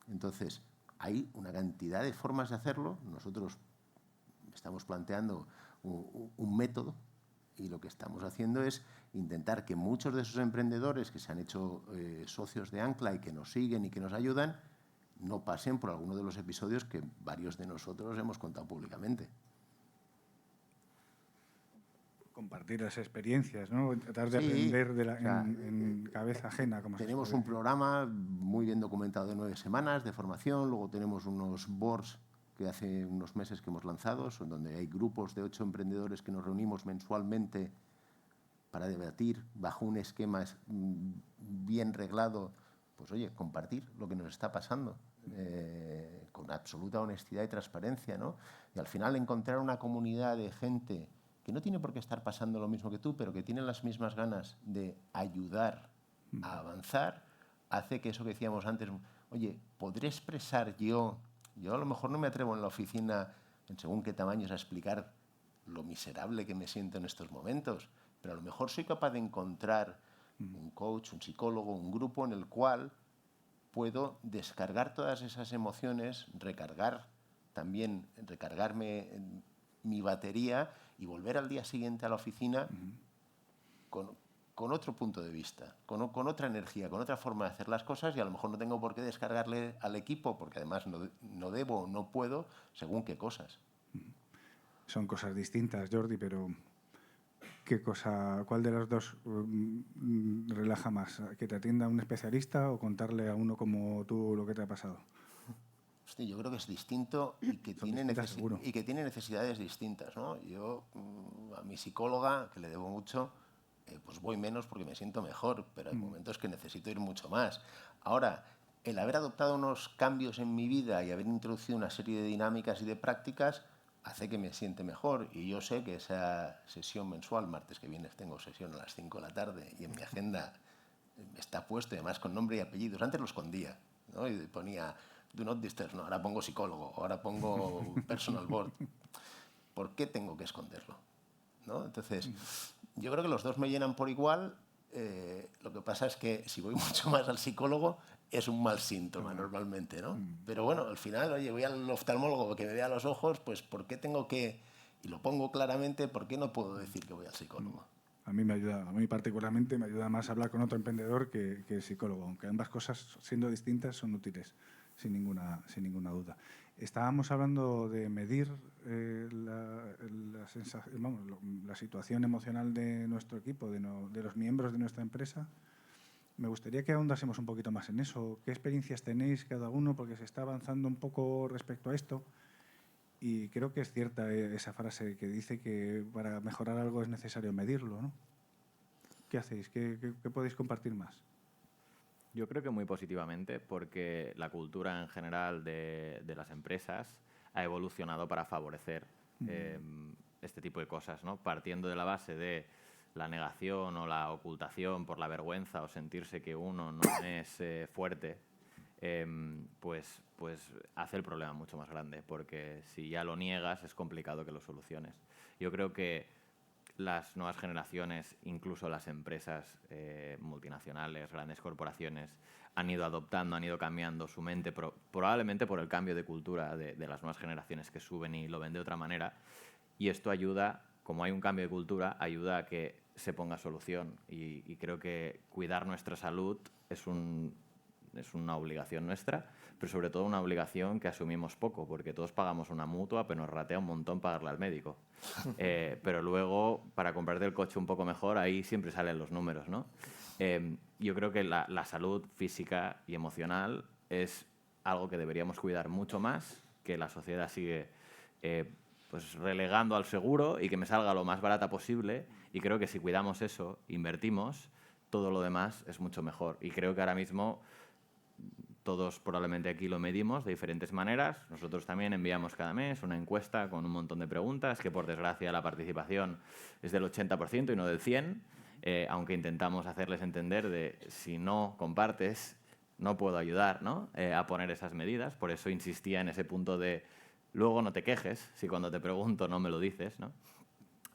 Entonces, hay una cantidad de formas de hacerlo. Nosotros estamos planteando un método y lo que estamos haciendo es intentar que muchos de esos emprendedores que se han hecho socios de Ancla y que nos siguen y que nos ayudan, no pasen por alguno de los episodios que varios de nosotros hemos contado públicamente. Compartir las experiencias, ¿no? Tratar de aprender en cabeza ajena. Como tenemos un programa muy bien documentado de 9 semanas de formación, luego tenemos unos boards que hace unos meses que hemos lanzado, donde hay grupos de 8 emprendedores que nos reunimos mensualmente para debatir bajo un esquema bien reglado, pues oye, compartir lo que nos está pasando con absoluta honestidad y transparencia, ¿no? Y al final encontrar una comunidad de gente que no tiene por qué estar pasando lo mismo que tú, pero que tiene las mismas ganas de ayudar a avanzar, hace que eso que decíamos antes, oye, ¿podré expresar yo a lo mejor no me atrevo en la oficina, en según qué tamaños, a explicar lo miserable que me siento en estos momentos, pero a lo mejor soy capaz de encontrar un coach, un psicólogo, un grupo en el cual puedo descargar todas esas emociones, recargarme mi batería y volver al día siguiente a la oficina con otro punto de vista, con otra energía, con otra forma de hacer las cosas, y a lo mejor no tengo por qué descargarle al equipo, porque además no debo, no puedo, según qué cosas. Son cosas distintas, Jordi, pero ¿cuál de las dos relaja más? ¿Que te atienda un especialista o contarle a uno como tú lo que te ha pasado? Hostia, yo creo que es distinto y que tiene necesidades distintas, ¿no? Yo a mi psicóloga, que le debo mucho, pues voy menos porque me siento mejor, pero hay momentos que necesito ir mucho más. Ahora, el haber adoptado unos cambios en mi vida y haber introducido una serie de dinámicas y de prácticas hace que me siente mejor. Y yo sé que esa sesión mensual, martes que viene tengo sesión a las 5 de la tarde y en mi agenda está puesto, y además con nombre y apellidos. Antes lo escondía, ¿no? Y ponía do not disturb, no, ahora pongo psicólogo, ahora pongo personal board. ¿Por qué tengo que esconderlo? ¿No? Entonces, yo creo que los dos me llenan por igual. Lo que pasa es que si voy mucho más al psicólogo es un mal síntoma normalmente, ¿no? Pero bueno, al final, oye, voy al oftalmólogo que me vea los ojos, pues ¿por qué tengo que, y lo pongo claramente, por qué no puedo decir que voy al psicólogo? A mí particularmente me ayuda más hablar con otro emprendedor que el psicólogo, aunque ambas cosas, siendo distintas, son útiles, sin ninguna duda. Estábamos hablando de medir la situación emocional de nuestro equipo, de los miembros de nuestra empresa. Me gustaría que ahondásemos un poquito más en eso. ¿Qué experiencias tenéis cada uno? Porque se está avanzando un poco respecto a esto. Y creo que es cierta esa frase que dice que para mejorar algo es necesario medirlo, ¿no? ¿Qué hacéis? ¿Qué podéis compartir más? Yo creo que muy positivamente, porque la cultura en general de las empresas ha evolucionado para favorecer este tipo de cosas, ¿no? Partiendo de la base de la negación o la ocultación por la vergüenza o sentirse que uno no es fuerte, pues hace el problema mucho más grande, porque si ya lo niegas es complicado que lo soluciones. Yo creo que las nuevas generaciones, incluso las empresas multinacionales, grandes corporaciones, han ido adoptando, han ido cambiando su mente, probablemente por el cambio de cultura de las nuevas generaciones que suben y lo ven de otra manera. Y esto ayuda, como hay un cambio de cultura, ayuda a que se ponga solución. Y creo que cuidar nuestra salud es una obligación nuestra, pero sobre todo una obligación que asumimos poco, porque todos pagamos una mutua, pero nos ratea un montón pagarle al médico. Pero luego, para comprarte el coche un poco mejor, ahí siempre salen los números, ¿no? Yo creo que la salud física y emocional es algo que deberíamos cuidar mucho más, que la sociedad sigue pues relegando al seguro y que me salga lo más barata posible. Y creo que si cuidamos eso, invertimos, todo lo demás es mucho mejor. Y creo que ahora mismo todos probablemente aquí lo medimos de diferentes maneras. Nosotros también enviamos cada mes una encuesta con un montón de preguntas, que por desgracia la participación es del 80% y no del 100%, aunque intentamos hacerles entender de si no compartes, no puedo ayudar, ¿no? A poner esas medidas. Por eso insistía en ese punto de luego no te quejes si cuando te pregunto no me lo dices, ¿no?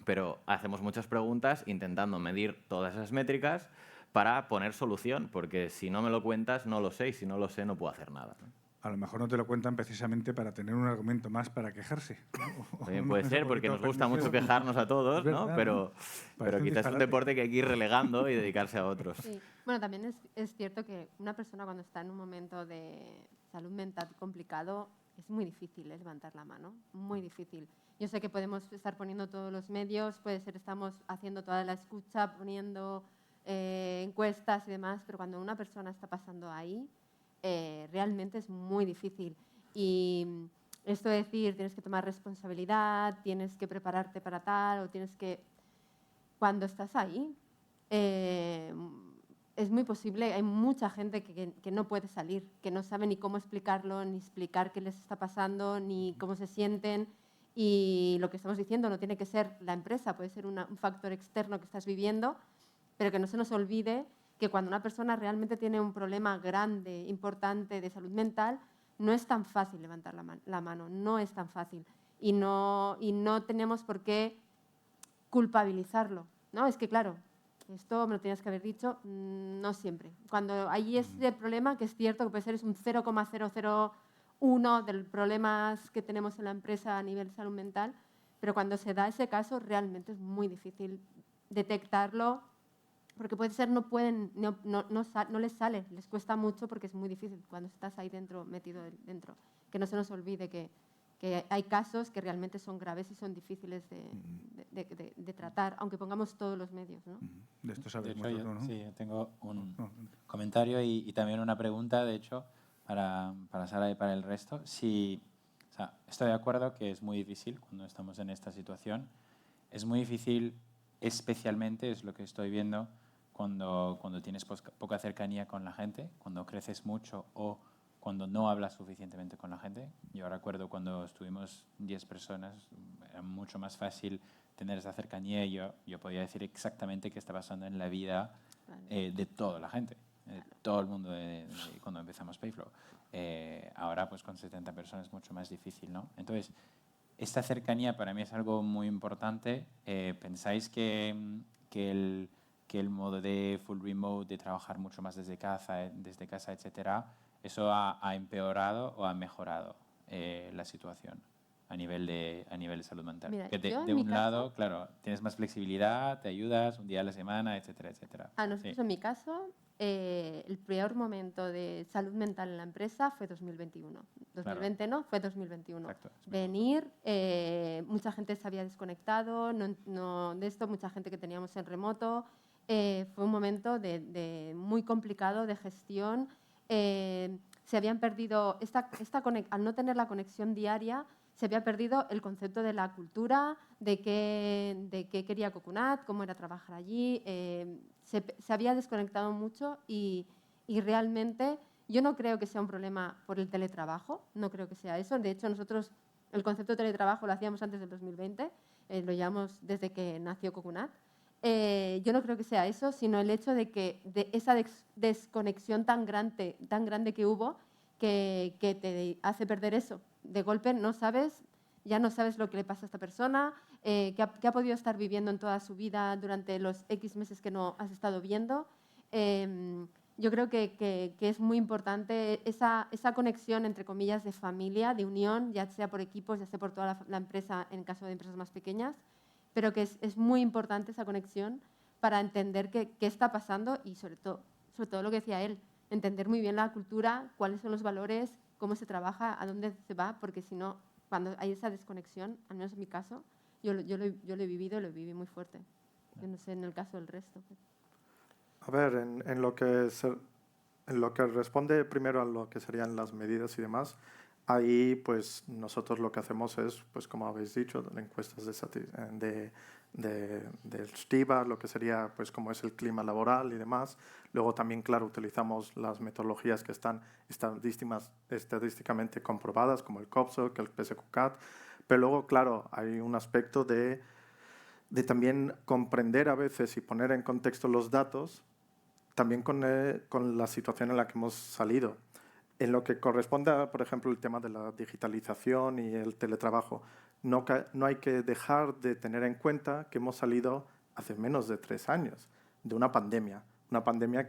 Pero hacemos muchas preguntas intentando medir todas esas métricas para poner solución, porque si no me lo cuentas, no lo sé, y si no lo sé, no puedo hacer nada, ¿no? A lo mejor no te lo cuentan precisamente para tener un argumento más para quejarse. También puede ser, porque nos gusta mucho quejarnos a todos, ¿no? Pero quizás es un deporte que hay que ir relegando y dedicarse a otros. Sí. Bueno, también es cierto que una persona cuando está en un momento de salud mental complicado es muy difícil levantar la mano, muy difícil. Yo sé que podemos estar poniendo todos los medios, puede ser estamos haciendo toda la escucha, poniendo encuestas y demás, pero cuando una persona está pasando ahí, realmente es muy difícil. Y esto de decir, tienes que tomar responsabilidad, tienes que prepararte para tal, o tienes que... Cuando estás ahí, es muy posible, hay mucha gente que no puede salir, que no sabe ni cómo explicarlo, ni explicar qué les está pasando, ni cómo se sienten. Y lo que estamos diciendo no tiene que ser la empresa, puede ser un factor externo que estás viviendo, pero que no se nos olvide que cuando una persona realmente tiene un problema grande, importante de salud mental, no es tan fácil levantar la mano, no es tan fácil. Y no tenemos por qué culpabilizarlo, ¿no? Es que, claro, esto me lo tenías que haber dicho, no siempre. Cuando hay ese problema, que es cierto que puede ser es un 0,001 de los problemas que tenemos en la empresa a nivel salud mental, pero cuando se da ese caso realmente es muy difícil detectarlo, porque puede ser no les sale, les cuesta mucho porque es muy difícil cuando estás ahí dentro, metido dentro. Que no se nos olvide que hay casos que realmente son graves y son difíciles de tratar, aunque pongamos todos los medios, ¿no? De esto sabes De hecho, mucho tú, ¿no? Sí, tengo un comentario y también una pregunta, de hecho, para Sara y para el resto. Si, o sea, estoy de acuerdo que es muy difícil cuando estamos en esta situación. Es muy difícil, especialmente, es lo que estoy viendo, cuando tienes poca cercanía con la gente, cuando creces mucho o cuando no hablas suficientemente con la gente. Yo recuerdo cuando estuvimos 10 personas, era mucho más fácil tener esa cercanía y yo podía decir exactamente qué está pasando en la vida de toda la gente, de todo el mundo cuando empezamos Payflow. Ahora, pues con 70 personas es mucho más difícil, ¿no? Entonces, esta cercanía para mí es algo muy importante. ¿Pensáis que el modo de full remote, de trabajar mucho más desde casa, etcétera, eso ha empeorado o ha mejorado la situación a nivel de salud mental? Mira, Que yo, de en mi un lado, claro, tienes más flexibilidad, te ayudas un día a la semana, etcétera, etcétera. A nosotros, Sí. en mi caso, el peor momento de salud mental en la empresa fue 2021. 2020 no, fue 2021. Exacto, es Venir, mucha gente se había desconectado, no de esto, mucha gente que teníamos en remoto. Fue un momento muy complicado de gestión. Se habían perdido, al no tener la conexión diaria, se había perdido el concepto de la cultura, de qué quería Coconut, cómo era trabajar allí. Se había desconectado mucho y realmente yo no creo que sea un problema por el teletrabajo, no creo que sea eso. De hecho, nosotros el concepto de teletrabajo lo hacíamos antes del 2020, lo llevamos desde que nació Coconut. Yo no creo que sea eso, sino el hecho de esa desconexión tan grande que hubo que te hace perder eso. De golpe ya no sabes lo que le pasa a esta persona, qué ha podido estar viviendo en toda su vida durante los X meses que no has estado viendo. Yo creo que es muy importante esa conexión, entre comillas, de familia, de unión, ya sea por equipos, ya sea por toda la empresa, en caso de empresas más pequeñas, pero que es muy importante esa conexión para entender qué está pasando y sobre todo lo que decía él, entender muy bien la cultura, cuáles son los valores, cómo se trabaja, a dónde se va, porque si no, cuando hay esa desconexión, al menos en mi caso, yo lo he vivido y lo viví muy fuerte. Yo no sé en el caso del resto. A ver, en lo que responde primero a lo que serían las medidas y demás, ahí pues nosotros lo que hacemos es, pues como habéis dicho, encuestas del STIVA, lo que sería pues cómo es el clima laboral y demás. Luego también, claro, utilizamos las metodologías que están estadísticamente comprobadas, como el COPSOC, el PSQCAT, pero luego, claro, hay un aspecto de también comprender a veces y poner en contexto los datos, también con la situación en la que hemos salido. En lo que corresponde a, por ejemplo, el tema de la digitalización y el teletrabajo, no hay que dejar de tener en cuenta que hemos salido hace menos de 3 años de una pandemia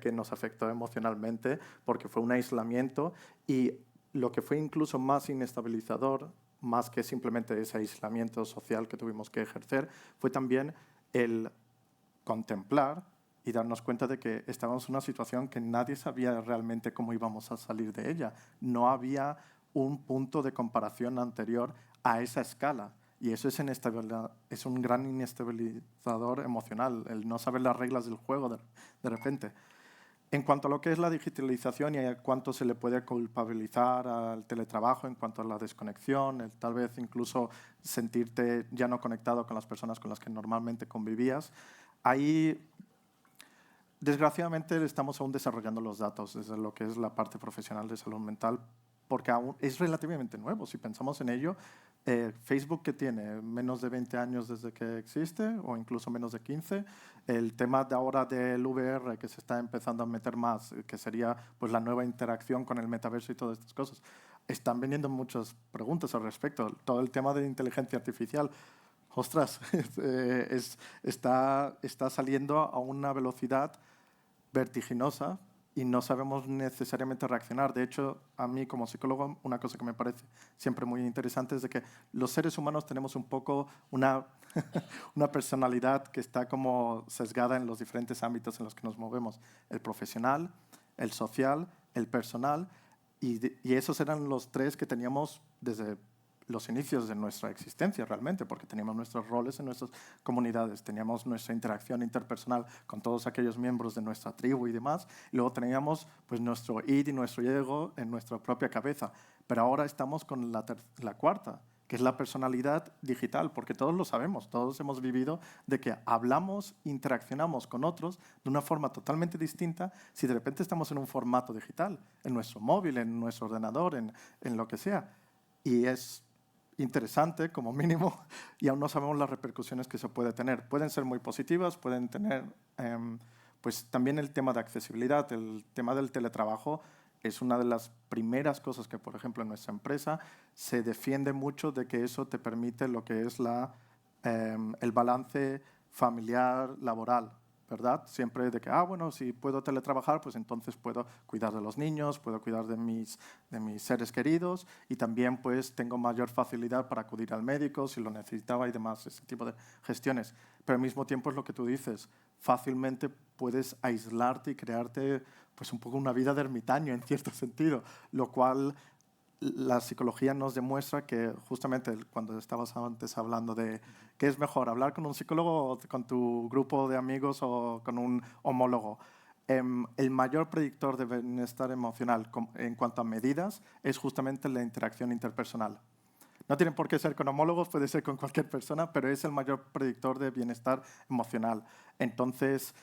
que nos afectó emocionalmente porque fue un aislamiento, y lo que fue incluso más inestabilizador, más que simplemente ese aislamiento social que tuvimos que ejercer, fue también el contemplar y darnos cuenta de que estábamos en una situación que nadie sabía realmente cómo íbamos a salir de ella. No había un punto de comparación anterior a esa escala, y eso es un gran inestabilizador emocional, el no saber las reglas del juego de repente. En cuanto a lo que es la digitalización y a cuánto se le puede culpabilizar al teletrabajo en cuanto a la desconexión, el tal vez incluso sentirte ya no conectado con las personas con las que normalmente convivías, ahí desgraciadamente estamos aún desarrollando los datos desde lo que es la parte profesional de salud mental, porque aún es relativamente nuevo. Si pensamos en ello, Facebook, que tiene menos de 20 años desde que existe, o incluso menos de 15, el tema de ahora del VR, que se está empezando a meter más, que sería pues, la nueva interacción con el metaverso y todas estas cosas, están viniendo muchas preguntas al respecto. Todo el tema de inteligencia artificial, ostras, está saliendo a una velocidad vertiginosa y no sabemos necesariamente reaccionar. De hecho, a mí como psicólogo, una cosa que me parece siempre muy interesante es de que los seres humanos tenemos un poco una personalidad que está como sesgada en los diferentes ámbitos en los que nos movemos. El profesional, el social, el personal, y esos eran los 3 que teníamos desde los inicios de nuestra existencia realmente, porque teníamos nuestros roles en nuestras comunidades, teníamos nuestra interacción interpersonal con todos aquellos miembros de nuestra tribu y demás, y luego teníamos pues, nuestro id y nuestro ego en nuestra propia cabeza. Pero ahora estamos con la cuarta, que es la personalidad digital, porque todos lo sabemos, todos hemos vivido de que hablamos, interaccionamos con otros de una forma totalmente distinta si de repente estamos en un formato digital, en nuestro móvil, en nuestro ordenador, en lo que sea. Y es interesante, como mínimo, y aún no sabemos las repercusiones que se puede tener. Pueden ser muy positivas, pueden tener pues también el tema de accesibilidad, el tema del teletrabajo es una de las primeras cosas que, por ejemplo, en nuestra empresa se defiende mucho de que eso te permite lo que es el balance familiar, laboral, ¿verdad? Siempre de que, bueno, si puedo teletrabajar, pues entonces puedo cuidar de los niños, puedo cuidar de mis seres queridos, y también pues tengo mayor facilidad para acudir al médico si lo necesitaba y demás, ese tipo de gestiones. Pero al mismo tiempo es lo que tú dices, fácilmente puedes aislarte y crearte pues un poco una vida de ermitaño en cierto sentido, lo cual la psicología nos demuestra que justamente cuando estabas antes hablando de qué es mejor, hablar con un psicólogo o con tu grupo de amigos o con un homólogo, el mayor predictor de bienestar emocional en cuanto a medidas es justamente la interacción interpersonal. No tienen por qué ser con homólogos, puede ser con cualquier persona, pero es el mayor predictor de bienestar emocional. Entonces,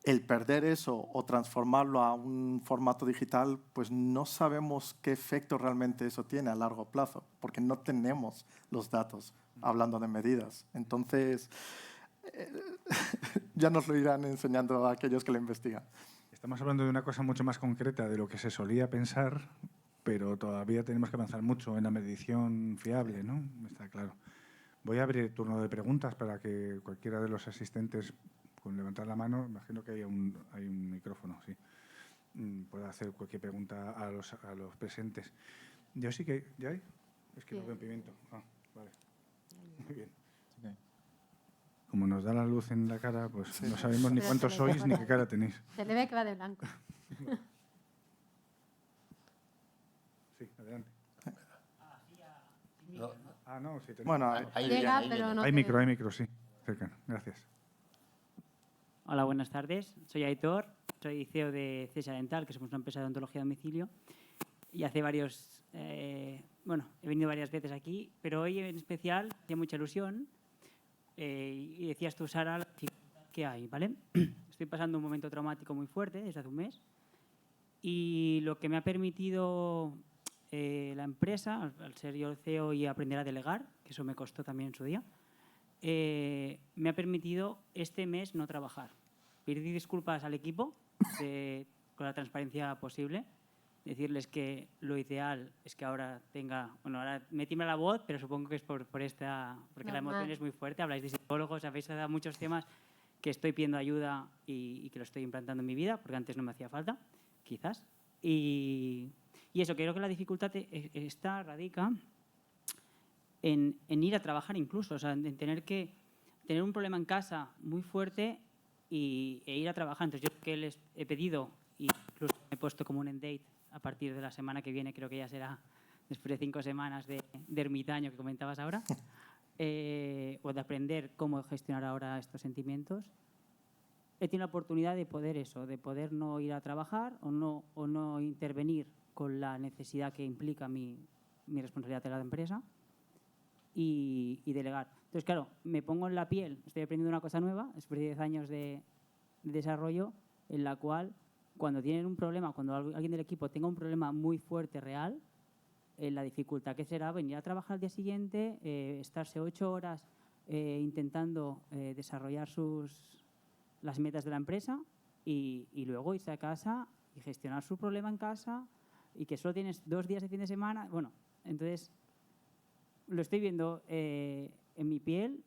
el perder eso o transformarlo a un formato digital, pues no sabemos qué efecto realmente eso tiene a largo plazo, porque no tenemos los datos hablando de medidas. Entonces, ya nos lo irán enseñando a aquellos que lo investigan. Estamos hablando de una cosa mucho más concreta de lo que se solía pensar, pero todavía tenemos que avanzar mucho en la medición fiable, ¿no? Está claro. Voy a abrir el turno de preguntas para que cualquiera de los asistentes, con levantar la mano, imagino que hay un micrófono, sí, pueda hacer cualquier pregunta a los presentes. Yo sí que... ¿Ya hay? Es que no veo pimiento. Vale. Muy bien. Como nos da la luz en la cara, pues sí. No sabemos ni cuántos sois ni qué cara tenéis. Se le ve que va de blanco. Sí, adelante. No, sí. Bueno, hay micro, sí. Cerca. Gracias. Hola, buenas tardes. Soy Aitor. soy CEO de Cesa Dental, que somos una empresa de odontología a domicilio, y hace varios, bueno, he venido varias veces aquí, pero hoy en especial hacía mucha ilusión y decías tú, Sara, la dificultad que hay, ¿vale? Estoy pasando un momento traumático muy fuerte desde hace un mes y lo que me ha permitido la empresa, al ser yo el CEO y aprender a delegar, que eso me costó también en su día, me ha permitido este mes no trabajar. Pedir disculpas al equipo con la transparencia posible, decirles que lo ideal es que ahora tenga, bueno, ahora me tiembla la voz, pero supongo que es porque la emoción es muy fuerte, habláis de psicólogos, habéis dado muchos temas que estoy pidiendo ayuda y que lo estoy implantando en mi vida, porque antes no me hacía falta, quizás. Y eso, creo que la dificultad radica en ir a trabajar incluso, o sea, en tener un problema en casa muy fuerte e ir a trabajar. Entonces, yo que les he pedido, y incluso me he puesto como un end date a partir de la semana que viene, creo que ya será después de 5 semanas de ermitaño que comentabas ahora, o de aprender cómo gestionar ahora estos sentimientos, he tenido la oportunidad de poder no ir a trabajar o no intervenir con la necesidad que implica mi responsabilidad de la empresa y delegar. Entonces, claro, me pongo en la piel, estoy aprendiendo una cosa nueva, después de 10 años de desarrollo, en la cual cuando tienen un problema, cuando alguien del equipo tenga un problema muy fuerte, real, la dificultad que será venir a trabajar al día siguiente, estarse 8 horas intentando desarrollar las metas de la empresa y luego irse a casa y gestionar su problema en casa y que solo tienes 2 días de fin de semana. Bueno, entonces lo estoy viendo en mi piel.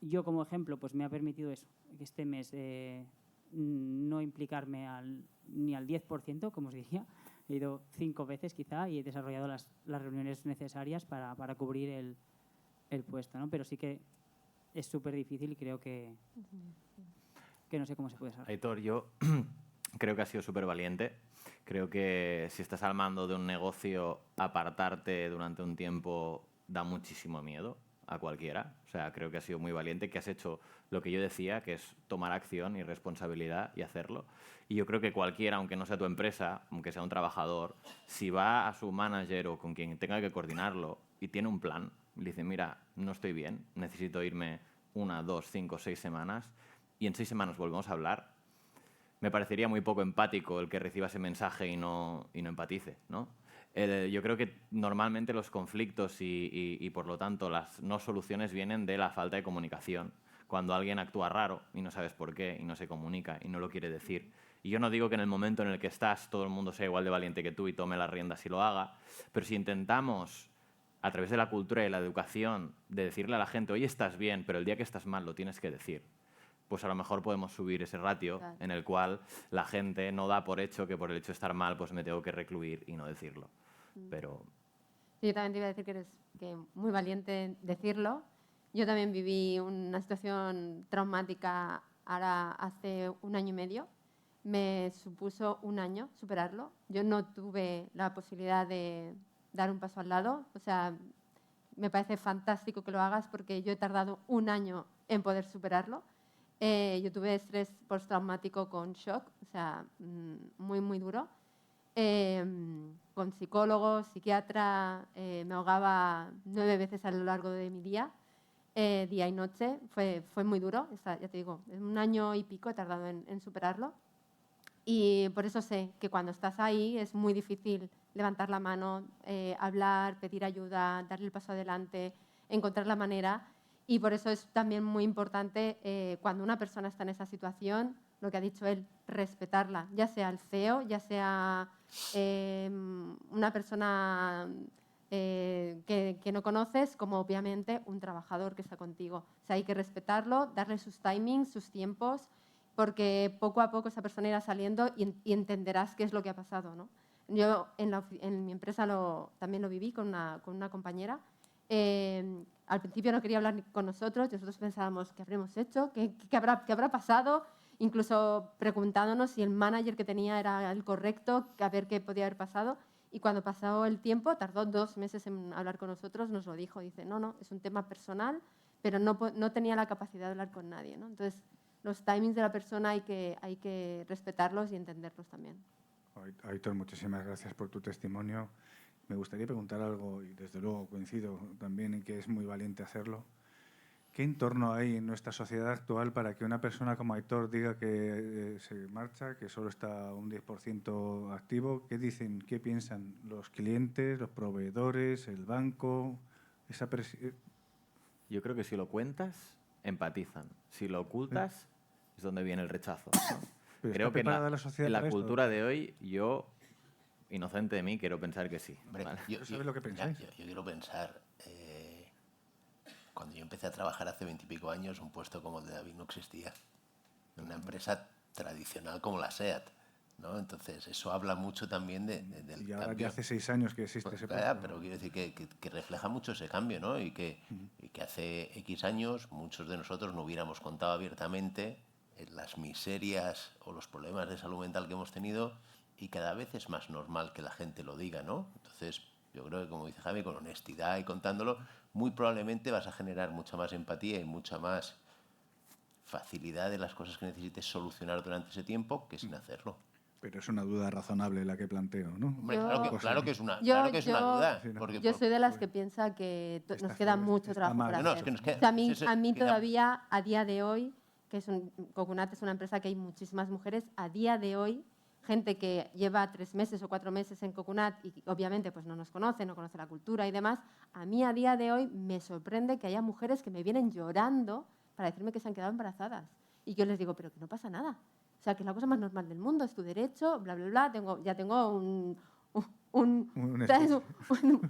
Yo como ejemplo pues me ha permitido eso, que este mes no implicarme ni al 10%, como os decía. He ido 5 veces quizá y he desarrollado las reuniones necesarias para cubrir el puesto, ¿no? Pero sí que es súper difícil y creo que no sé cómo se puede saber. Aitor, yo creo que has sido súper valiente. Creo que si estás al mando de un negocio, apartarte durante un tiempo da muchísimo miedo a cualquiera. O sea, creo que has sido muy valiente, que has hecho lo que yo decía, que es tomar acción y responsabilidad y hacerlo. Y yo creo que cualquiera, aunque no sea tu empresa, aunque sea un trabajador, si va a su manager o con quien tenga que coordinarlo y tiene un plan, le dice, mira, no estoy bien, necesito irme 1, 2, 5, 6 semanas y en 6 semanas volvemos a hablar, me parecería muy poco empático el que reciba ese mensaje y no empatice, ¿no? Yo creo que normalmente los conflictos y por lo tanto las no soluciones vienen de la falta de comunicación. Cuando alguien actúa raro y no sabes por qué y no se comunica y no lo quiere decir. Y yo no digo que en el momento en el que estás todo el mundo sea igual de valiente que tú y tome las riendas y lo haga, pero si intentamos, a través de la cultura y la educación, de decirle a la gente, oye, estás bien, pero el día que estás mal lo tienes que decir, pues a lo mejor podemos subir ese ratio en el cual la gente no da por hecho que por el hecho de estar mal pues me tengo que recluir y no decirlo. Pero... Yo también te iba a decir que eres muy valiente en decirlo. Yo también viví una situación traumática ahora hace 1 año y medio. Me supuso 1 año superarlo. Yo no tuve la posibilidad de dar un paso al lado. O sea, me parece fantástico que lo hagas porque yo he tardado 1 año en poder superarlo. Yo tuve estrés postraumático con shock, o sea, muy, muy duro. Con psicólogo, psiquiatra, me ahogaba 9 veces a lo largo de mi día y noche. Fue muy duro, ya te digo, 1 año y pico he tardado en superarlo. Y por eso sé que cuando estás ahí es muy difícil levantar la mano, hablar, pedir ayuda, darle el paso adelante, encontrar la manera. Y por eso es también muy importante cuando una persona está en esa situación, lo que ha dicho él, respetarla, ya sea el CEO, ya sea una persona que no conoces, como obviamente un trabajador que está contigo. O sea, hay que respetarlo, darle sus timings, sus tiempos, porque poco a poco esa persona irá saliendo y entenderás qué es lo que ha pasado, ¿no? Yo en mi empresa también lo viví con una compañera. Al principio no quería hablar ni con nosotros pensábamos qué habremos hecho, qué habrá pasado, incluso preguntándonos si el manager que tenía era el correcto, a ver qué podía haber pasado. Y cuando pasó el tiempo, tardó 2 meses en hablar con nosotros, nos lo dijo, dice, no, es un tema personal, pero no tenía la capacidad de hablar con nadie, ¿no? Entonces, los timings de la persona hay que respetarlos y entenderlos también. Aitor, muchísimas gracias por tu testimonio. Me gustaría preguntar algo, y desde luego coincido también en que es muy valiente hacerlo. ¿Qué entorno hay en nuestra sociedad actual para que una persona como Aitor diga que se marcha, que solo está un 10% activo? ¿Qué dicen, qué piensan los clientes, los proveedores, el banco? Yo creo que si lo cuentas, empatizan. Si lo ocultas, es donde viene el rechazo, ¿no? Creo que en la cultura de hoy, yo, inocente de mí, quiero pensar que sí. Hombre, ¿vale? ¿Sabes lo que pensáis? Yo quiero pensar, cuando yo empecé a trabajar hace 20 y pico años, un puesto como el de David no existía. En una empresa tradicional como la SEAT, ¿no? Entonces, eso habla mucho también del Y ahora cambio. ya hace 6 años que existe ese puesto. Claro, pero quiero decir que refleja mucho ese cambio, ¿no? Y que hace X años muchos de nosotros no hubiéramos contado abiertamente las miserias o los problemas de salud mental que hemos tenido, y cada vez es más normal que la gente lo diga, ¿no? Entonces, yo creo que, como dice Javi, con honestidad y contándolo, muy probablemente vas a generar mucha más empatía y mucha más facilidad de las cosas que necesites solucionar durante ese tiempo que sin hacerlo. Pero es una duda razonable la que planteo, ¿no? Hombre, claro que es una duda. Porque Yo soy de las que piensa que nos queda mucho trabajo por hacer. A mí todavía, a día de hoy, Coconut es una empresa que hay muchísimas mujeres, a día de hoy, gente que lleva 3 meses o 4 meses en Coconut y obviamente pues no nos conoce, no conoce la cultura y demás, a mí a día de hoy me sorprende que haya mujeres que me vienen llorando para decirme que se han quedado embarazadas. Y yo les digo, pero que no pasa nada. O sea, que es la cosa más normal del mundo, es tu derecho, bla, bla, bla. Ya tengo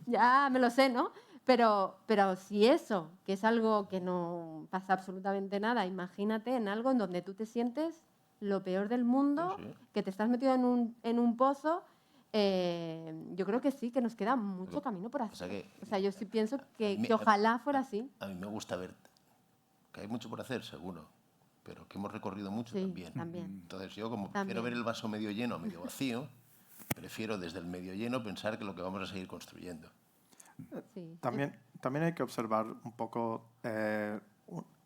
ya me lo sé, ¿no? Pero si eso, que es algo que no pasa absolutamente nada, imagínate en algo en donde tú te sientes lo peor del mundo, que te estás metido en un pozo. Yo creo que sí, que nos queda mucho camino por hacer. O sea, yo sí pienso que ojalá fuera así. A mí me gusta ver que hay mucho por hacer, seguro, pero que hemos recorrido mucho también. Entonces yo, como quiero ver el vaso medio lleno o medio vacío, prefiero desde el medio lleno pensar que lo que vamos a seguir construyendo. También hay que observar un poco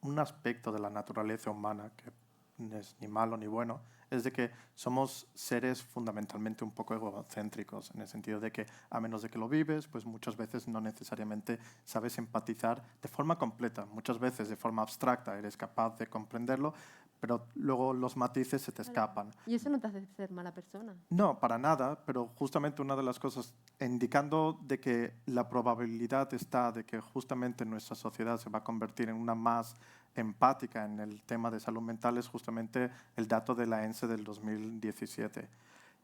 un aspecto de la naturaleza humana que no es ni malo ni bueno, es de que somos seres fundamentalmente un poco egocéntricos, en el sentido de que a menos de que lo vives, pues muchas veces no necesariamente sabes empatizar de forma completa, muchas veces de forma abstracta eres capaz de comprenderlo, pero luego los matices se te escapan. ¿Y eso no te hace ser mala persona? No, para nada, pero justamente una de las cosas indicando de que la probabilidad está de que justamente nuestra sociedad se va a convertir en una más empática en el tema de salud mental es justamente el dato de la ENSE del 2017.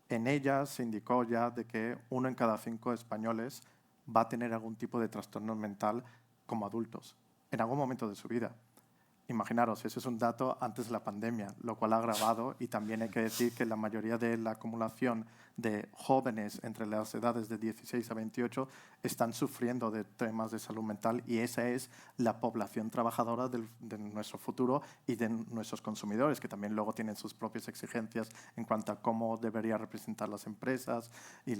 En ella se indicó ya de que 1 en cada 5 españoles va a tener algún tipo de trastorno mental como adultos, en algún momento de su vida. Imaginaros, ese es un dato antes de la pandemia, lo cual ha agravado, y también hay que decir que la mayoría de la acumulación de jóvenes entre las edades de 16 a 28 están sufriendo de temas de salud mental, y esa es la población trabajadora de nuestro futuro y de nuestros consumidores, que también luego tienen sus propias exigencias en cuanto a cómo debería representar las empresas y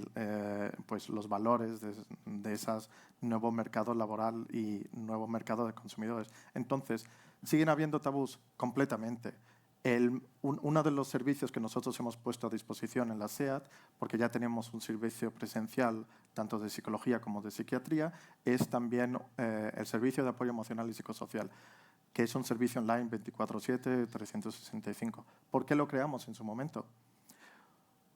pues los valores de esas nuevo mercado laboral y nuevo mercado de consumidores. Entonces, siguen habiendo tabús completamente. Uno de los servicios que nosotros hemos puesto a disposición en la SEAT, porque ya tenemos un servicio presencial tanto de psicología como de psiquiatría, es también el servicio de apoyo emocional y psicosocial, que es un servicio online 24/7, 365. ¿Por qué lo creamos en su momento?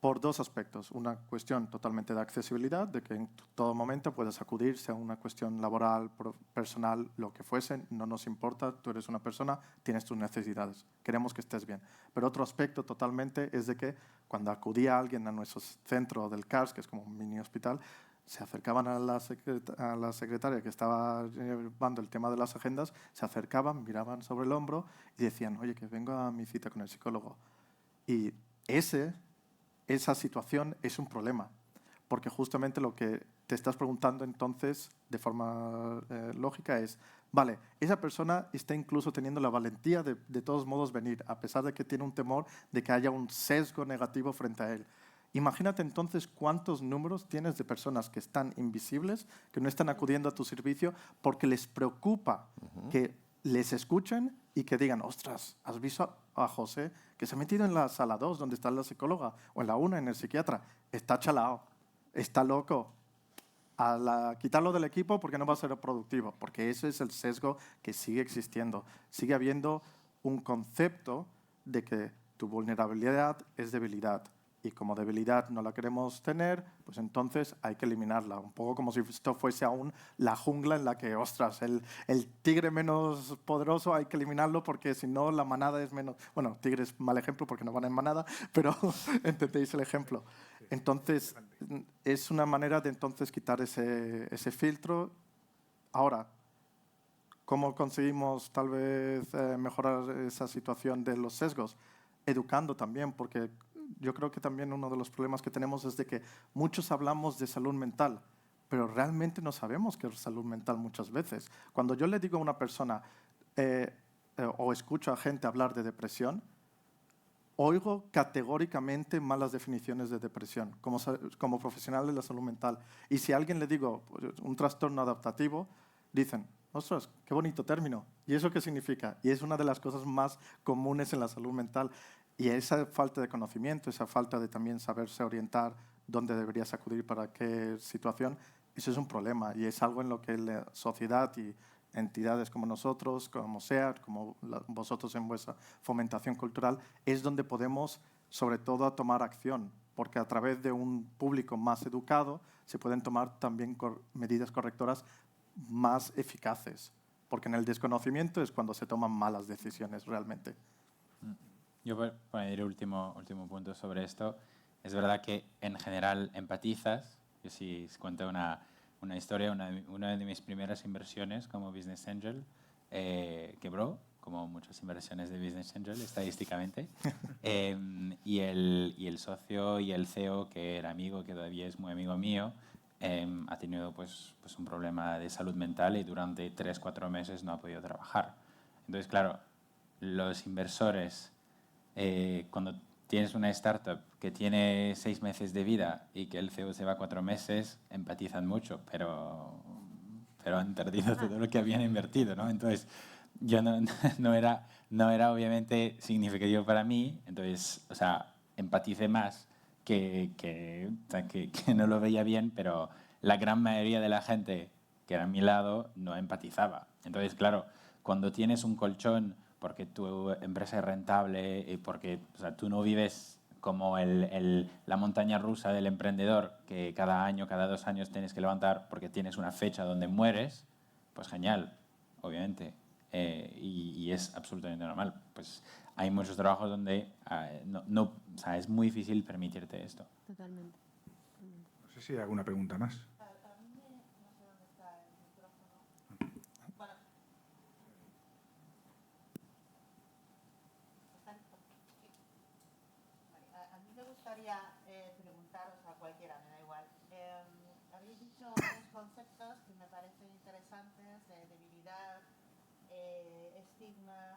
Por 2 aspectos. Una cuestión totalmente de accesibilidad, de que en todo momento puedes acudir, sea una cuestión laboral, personal, lo que fuese, no nos importa, tú eres una persona, tienes tus necesidades, queremos que estés bien. Pero otro aspecto totalmente es de que cuando acudía alguien a nuestro centro del CARS, que es como un mini hospital, se acercaban a la secretaria que estaba llevando el tema de las agendas, se acercaban, miraban sobre el hombro y decían, oye, que vengo a mi cita con el psicólogo. Y esa situación es un problema, porque justamente lo que te estás preguntando entonces de forma lógica es, vale, esa persona está incluso teniendo la valentía de todos modos venir, a pesar de que tiene un temor de que haya un sesgo negativo frente a él. Imagínate entonces cuántos números tienes de personas que están invisibles, que no están acudiendo a tu servicio porque les preocupa que les escuchen y que digan, ostras, ¿has visto a José que se ha metido en la sala 2 donde está la psicóloga o en la 1 en el psiquiatra? Está chalao, está loco. Quitarlo del equipo porque no va a ser productivo, porque ese es el sesgo que sigue existiendo. Sigue habiendo un concepto de que tu vulnerabilidad es debilidad y como debilidad no la queremos tener, pues entonces hay que eliminarla. Un poco como si esto fuese aún la jungla en la que, ostras, el tigre menos poderoso hay que eliminarlo porque si no la manada es menos... Bueno, tigre es mal ejemplo porque no van en manada, pero entendéis el ejemplo. Entonces, es una manera de entonces quitar ese filtro. Ahora, ¿cómo conseguimos tal vez mejorar esa situación de los sesgos? Educando también, porque yo creo que también uno de los problemas que tenemos es de que muchos hablamos de salud mental, pero realmente no sabemos qué es salud mental muchas veces. Cuando yo le digo a una persona o escucho a gente hablar de depresión, oigo categóricamente malas definiciones de depresión como profesional de la salud mental. Y si a alguien le digo un trastorno adaptativo, dicen, ostras, qué bonito término. ¿Y eso qué significa? Y es una de las cosas más comunes en la salud mental. Y esa falta de conocimiento, esa falta de también saberse orientar dónde deberías acudir para qué situación, eso es un problema. Y es algo en lo que la sociedad y entidades como nosotros, como SEAT, como vosotros en vuestra fomentación cultural, es donde podemos, sobre todo, tomar acción, porque a través de un público más educado se pueden tomar también medidas correctoras más eficaces, porque en el desconocimiento es cuando se toman malas decisiones realmente. Yo por añadir el último punto sobre esto, es verdad que en general empatizas. Yo sí cuento una historia, una de mis primeras inversiones como Business Angel quebró, como muchas inversiones de Business Angel estadísticamente, y el socio y el CEO, que era amigo, que todavía es muy amigo mío, ha tenido pues un problema de salud mental y durante 3-4 meses no ha podido trabajar. Entonces, claro, los inversores, cuando tienes una startup que tiene 6 meses de vida y que el CEO se va 4 meses, empatizan mucho, pero han perdido todo lo que habían invertido, ¿no? Entonces, yo no era obviamente significativo para mí, entonces, o sea, empaticé más que no lo veía bien, pero la gran mayoría de la gente que era a mi lado no empatizaba. Entonces, claro, cuando tienes un colchón porque tu empresa es rentable y porque, o sea, tú no vives como la montaña rusa del emprendedor, que cada año, cada 2 años tienes que levantar porque tienes una fecha donde mueres, pues genial, obviamente. Y es absolutamente normal. Pues hay muchos trabajos donde o sea, es muy difícil permitirte esto. Totalmente. No sé si hay alguna pregunta más. Preguntaros a cualquiera, me da igual. Habéis dicho unos conceptos que me parecen interesantes, de debilidad, estigma,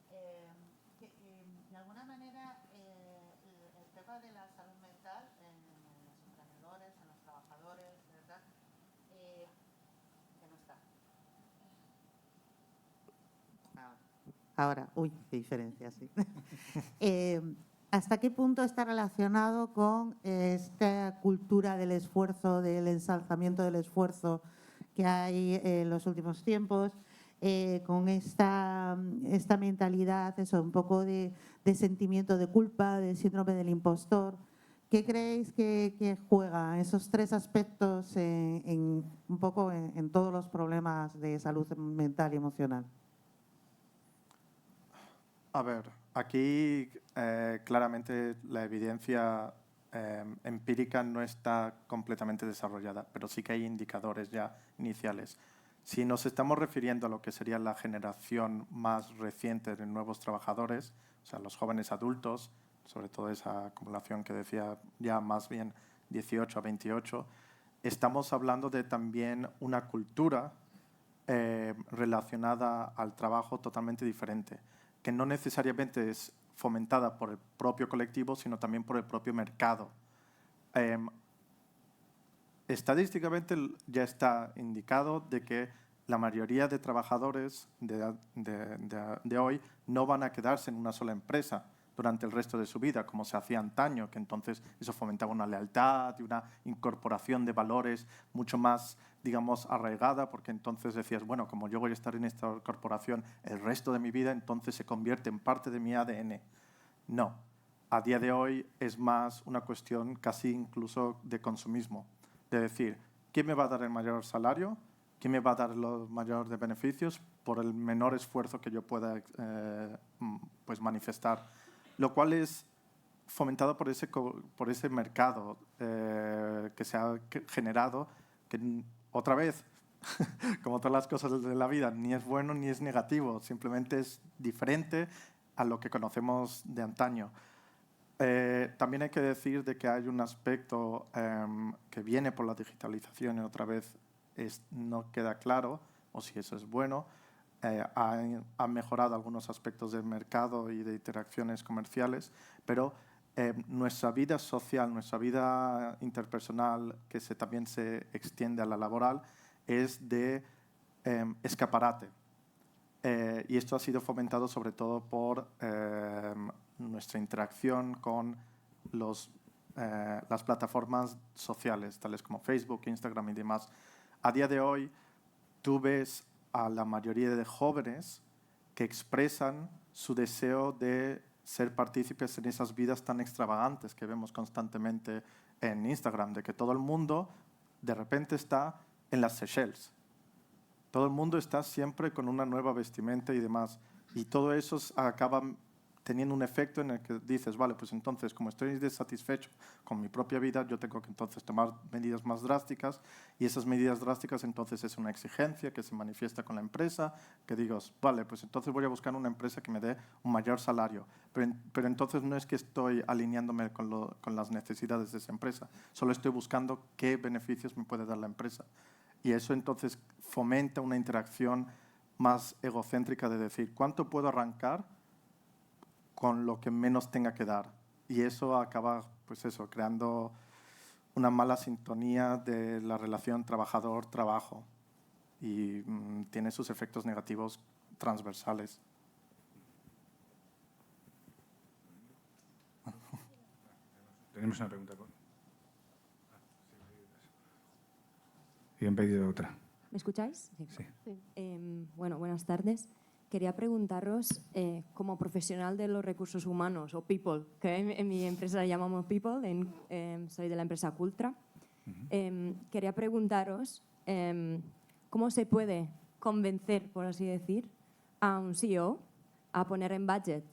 que de alguna manera el tema de la salud mental en los emprendedores, en los trabajadores, ¿verdad? Que no está. Ahora, uy, qué diferencia, sí. ¿Hasta qué punto está relacionado con esta cultura del esfuerzo, del ensalzamiento del esfuerzo que hay en los últimos tiempos, con esta mentalidad, eso, un poco de sentimiento de culpa, de síndrome del impostor? ¿Qué creéis que juega esos 3 aspectos un poco en todos los problemas de salud mental y emocional? A ver, aquí claramente la evidencia empírica no está completamente desarrollada, pero sí que hay indicadores ya iniciales. Si nos estamos refiriendo a lo que sería la generación más reciente de nuevos trabajadores, o sea, los jóvenes adultos, sobre todo esa acumulación que decía ya más bien 18 a 28, estamos hablando de también una cultura relacionada al trabajo totalmente diferente, que no necesariamente es fomentada por el propio colectivo, sino también por el propio mercado. Estadísticamente ya está indicado de que la mayoría de trabajadores de hoy no van a quedarse en una sola empresa durante el resto de su vida, como se hacía antaño, que entonces eso fomentaba una lealtad y una incorporación de valores mucho más, digamos, arraigada, porque entonces decías, bueno, como yo voy a estar en esta corporación el resto de mi vida, entonces se convierte en parte de mi ADN. No, a día de hoy es más una cuestión casi incluso de consumismo, de decir, ¿quién me va a dar el mayor salario? ¿Quién me va a dar los mayores de beneficios por el menor esfuerzo que yo pueda pues manifestar? Lo cual es fomentado por ese mercado que se ha generado, que otra vez, como todas las cosas de la vida, ni es bueno ni es negativo, simplemente es diferente a lo que conocemos de antaño. También hay que decir de que hay un aspecto que viene por la digitalización y otra vez no queda claro, o si eso es bueno. Ha mejorado algunos aspectos del mercado y de interacciones comerciales, pero nuestra vida social, nuestra vida interpersonal, que también se extiende a la laboral, es de escaparate. Y esto ha sido fomentado sobre todo por nuestra interacción con las plataformas sociales, tales como Facebook, Instagram y demás. A día de hoy, tú ves a la mayoría de jóvenes que expresan su deseo de ser partícipes en esas vidas tan extravagantes que vemos constantemente en Instagram, de que todo el mundo de repente está en las Seychelles. Todo el mundo está siempre con una nueva vestimenta y demás. Y todo eso acaba teniendo un efecto en el que dices, vale, pues entonces, como estoy desatisfecho con mi propia vida, yo tengo que entonces tomar medidas más drásticas, y esas medidas drásticas entonces es una exigencia que se manifiesta con la empresa, que digo, vale, pues entonces voy a buscar una empresa que me dé un mayor salario, pero entonces no es que estoy alineándome con las necesidades de esa empresa, solo estoy buscando qué beneficios me puede dar la empresa. Y eso entonces fomenta una interacción más egocéntrica de decir, ¿cuánto puedo arrancar con lo que menos tenga que dar? Y eso acaba, pues eso, creando una mala sintonía de la relación trabajador-trabajo y tiene sus efectos negativos transversales. Tenemos una pregunta. Y han pedido otra. ¿Me escucháis? Sí. Bueno, buenas tardes. Quería preguntaros, como profesional de los recursos humanos, o people, que en mi empresa llamamos people, soy de la empresa Cultra, quería preguntaros cómo se puede convencer, por así decir, a un CEO a poner en budget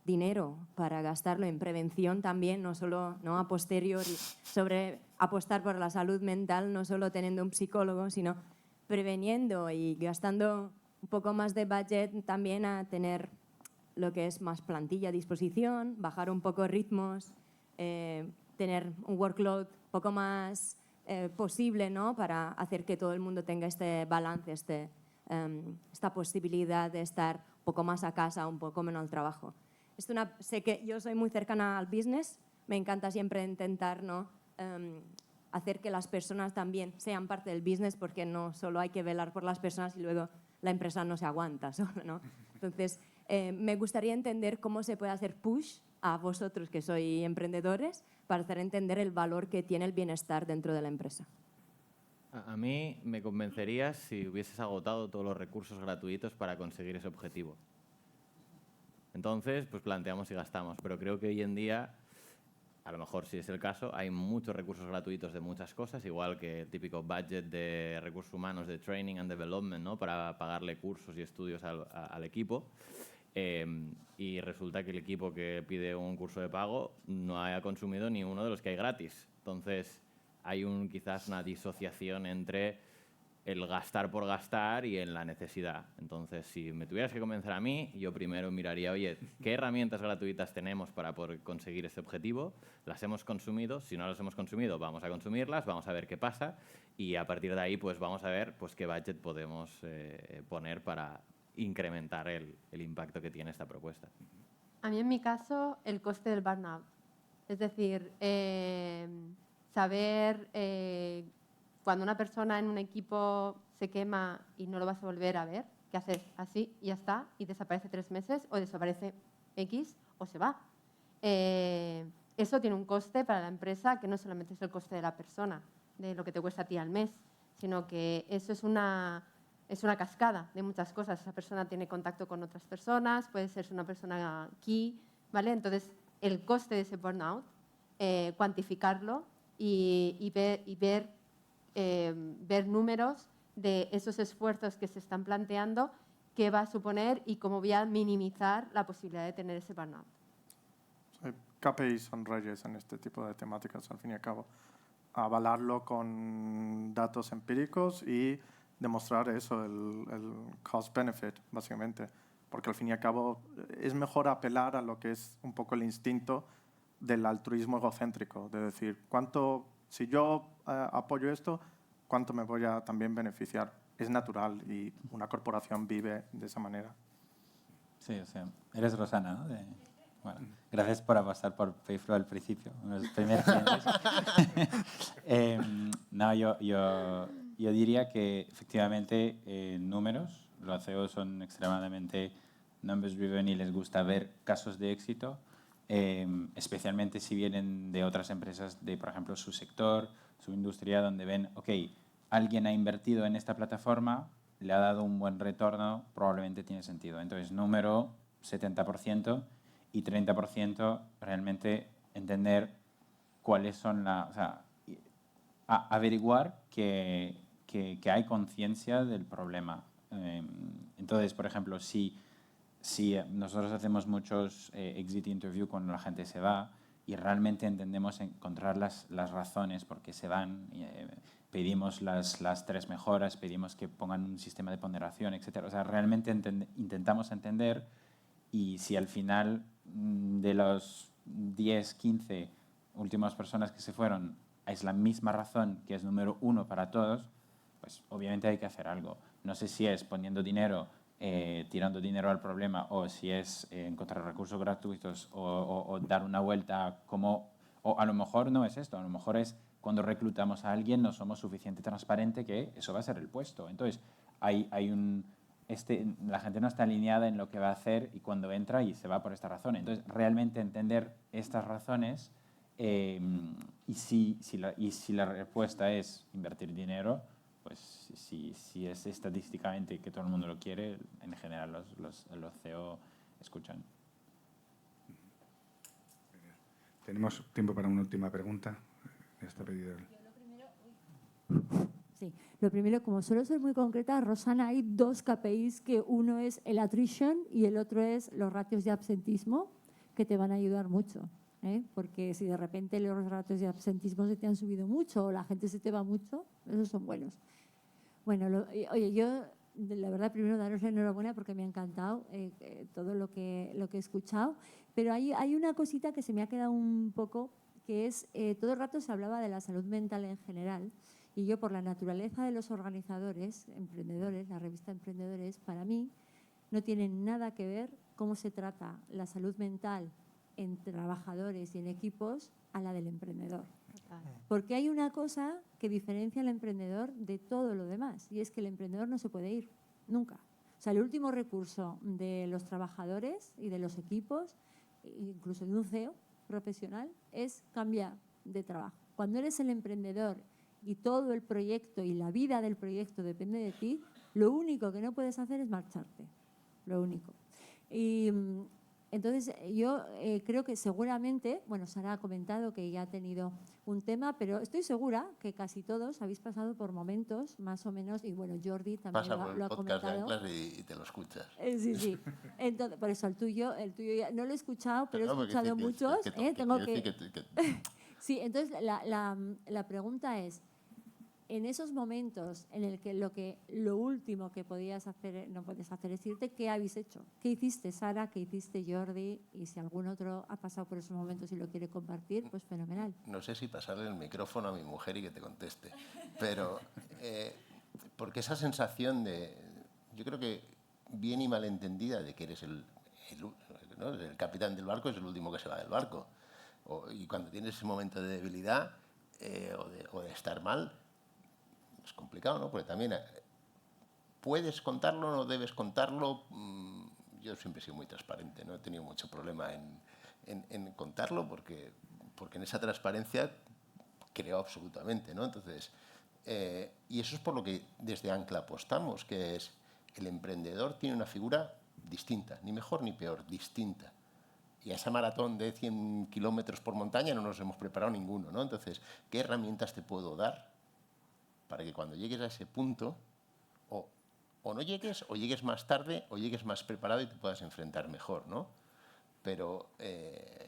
dinero para gastarlo en prevención también, no solo a posteriori, sobre apostar por la salud mental, no solo teniendo un psicólogo, sino preveniendo y gastando un poco más de budget también a tener lo que es más plantilla a disposición, bajar un poco ritmos, tener un workload un poco más posible, ¿no? Para hacer que todo el mundo tenga este balance, esta posibilidad de estar un poco más a casa, un poco menos al trabajo. Sé que yo soy muy cercana al business, me encanta siempre intentar, ¿no? Hacer que las personas también sean parte del business, porque no solo hay que velar por las personas y luego la empresa no se aguanta solo, ¿no? Entonces, me gustaría entender cómo se puede hacer push a vosotros que sois emprendedores para hacer entender el valor que tiene el bienestar dentro de la empresa. A mí me convencería si hubieses agotado todos los recursos gratuitos para conseguir ese objetivo. Entonces, pues planteamos y gastamos, pero creo que hoy en día, a lo mejor si es el caso, hay muchos recursos gratuitos de muchas cosas, igual que el típico budget de recursos humanos de training and development, ¿no? Para pagarle cursos y estudios al equipo. Y resulta que el equipo que pide un curso de pago no haya consumido ni uno de los que hay gratis. Entonces, hay quizás una disociación entre el gastar por gastar y en la necesidad. Entonces, si me tuvieras que convencer a mí, yo primero miraría, oye, ¿qué herramientas gratuitas tenemos para poder conseguir este objetivo? ¿Las hemos consumido? Si no las hemos consumido, vamos a consumirlas, vamos a ver qué pasa y a partir de ahí pues vamos a ver pues, qué budget podemos poner para incrementar el impacto que tiene esta propuesta. A mí, en mi caso, el coste del burnout. Es decir, saber cuando una persona en un equipo se quema y no lo vas a volver a ver, ¿qué haces? Así y ya está, y desaparece 3 meses o desaparece X o se va. Eso tiene un coste para la empresa que no solamente es el coste de la persona, de lo que te cuesta a ti al mes, sino que eso es una cascada de muchas cosas. Esa persona tiene contacto con otras personas, puede ser una persona key, ¿vale? Entonces, el coste de ese burnout, cuantificarlo y ver números de esos esfuerzos que se están planteando, qué va a suponer y cómo voy a minimizar la posibilidad de tener ese burnout. KPIs son reyes en este tipo de temáticas, al fin y al cabo. Avalarlo con datos empíricos y demostrar eso, el cost-benefit, básicamente. Porque al fin y al cabo es mejor apelar a lo que es un poco el instinto del altruismo egocéntrico, de decir, si yo apoyo esto, ¿cuánto me voy a también beneficiar? Es natural y una corporación vive de esa manera. Sí, o sea, eres Rosana, ¿no? Bueno, gracias por apostar por Payflow al principio, unos primeros clientes. No, yo diría que efectivamente números, los CEOs son extremadamente numbers driven y les gusta ver casos de éxito, especialmente si vienen de otras empresas de, por ejemplo, su sector, su industria, donde ven, ok, alguien ha invertido en esta plataforma, le ha dado un buen retorno, probablemente tiene sentido. Entonces, número 70%. Y 30% realmente entender cuáles son o sea, averiguar que hay conciencia del problema. Entonces, por ejemplo, si nosotros hacemos muchos exit interview cuando la gente se va y realmente entendemos encontrar las razones por qué se van, pedimos las 3 mejoras, pedimos que pongan un sistema de ponderación, etc. O sea, realmente intentamos entender, y si al final de los 10, 15 últimas personas que se fueron es la misma razón, que es número 1 para todos, pues obviamente hay que hacer algo. No sé si es poniendo dinero, tirando dinero al problema, o si es encontrar recursos gratuitos o dar una vuelta o a lo mejor no es esto, a lo mejor es cuando reclutamos a alguien no somos suficientemente transparentes que eso va a ser el puesto. Entonces la gente no está alineada en lo que va a hacer y cuando entra y se va por esta razón. Entonces, realmente entender estas razones y si la respuesta es invertir dinero, pues si es estadísticamente que todo el mundo lo quiere, en general los CEO escuchan. Tenemos tiempo para una última pregunta. Ya está pedido. Sí, lo primero, como suelo ser muy concreta, Rosana, hay 2 KPIs, que uno es el attrition y el otro es los ratios de absentismo, que te van a ayudar mucho, porque si de repente los ratios de absentismo se te han subido mucho o la gente se te va mucho, esos son buenos. Bueno, oye, yo la verdad primero daros la enhorabuena porque me ha encantado todo lo que he escuchado, pero hay una cosita que se me ha quedado un poco, que es, todo el rato se hablaba de la salud mental en general. Y yo, por la naturaleza de los organizadores, emprendedores, la revista Emprendedores, para mí no tiene nada que ver cómo se trata la salud mental en trabajadores y en equipos a la del emprendedor. Porque hay una cosa que diferencia al emprendedor de todo lo demás, y es que el emprendedor no se puede ir, nunca. O sea, el último recurso de los trabajadores y de los equipos, incluso de un CEO profesional, es cambiar de trabajo. Cuando eres el emprendedor y todo el proyecto y la vida del proyecto depende de ti, lo único que no puedes hacer es marcharte, lo único. Y entonces yo creo que seguramente, bueno, Sara ha comentado que ya ha tenido un tema, pero estoy segura que casi todos habéis pasado por momentos más o menos, y bueno, Jordi también lo ha comentado. Pasa por el podcast y te lo escuchas. Sí. Entonces, por eso el tuyo ya, no lo he escuchado, pero he escuchado muchos. Sí, entonces la pregunta es, en esos momentos en el que lo último que podías hacer, no puedes hacer, es irte, ¿qué habéis hecho? ¿Qué hiciste, Sara? ¿Qué hiciste, Jordi? Y si algún otro ha pasado por esos momentos y lo quiere compartir, pues fenomenal. No sé si pasarle el micrófono a mi mujer y que te conteste, pero porque esa sensación yo creo que bien y mal entendida de que eres el capitán del barco, es el último que se va del barco. Y cuando tienes ese momento de debilidad o de estar mal, es complicado, ¿no? Porque también ¿Puedes contarlo? ¿No debes contarlo? Yo siempre he sido muy transparente, no he tenido mucho problema en contarlo porque en esa transparencia creo absolutamente, ¿no? Entonces, y eso es por lo que desde Ancla apostamos, que es el emprendedor tiene una figura distinta, ni mejor ni peor, distinta. Y a esa maratón de 100 kilómetros por montaña no nos hemos preparado ninguno, ¿no? Entonces, ¿qué herramientas te puedo dar para que cuando llegues a ese punto o no llegues, o llegues más tarde, o llegues más preparado y te puedas enfrentar mejor, ¿no? Pero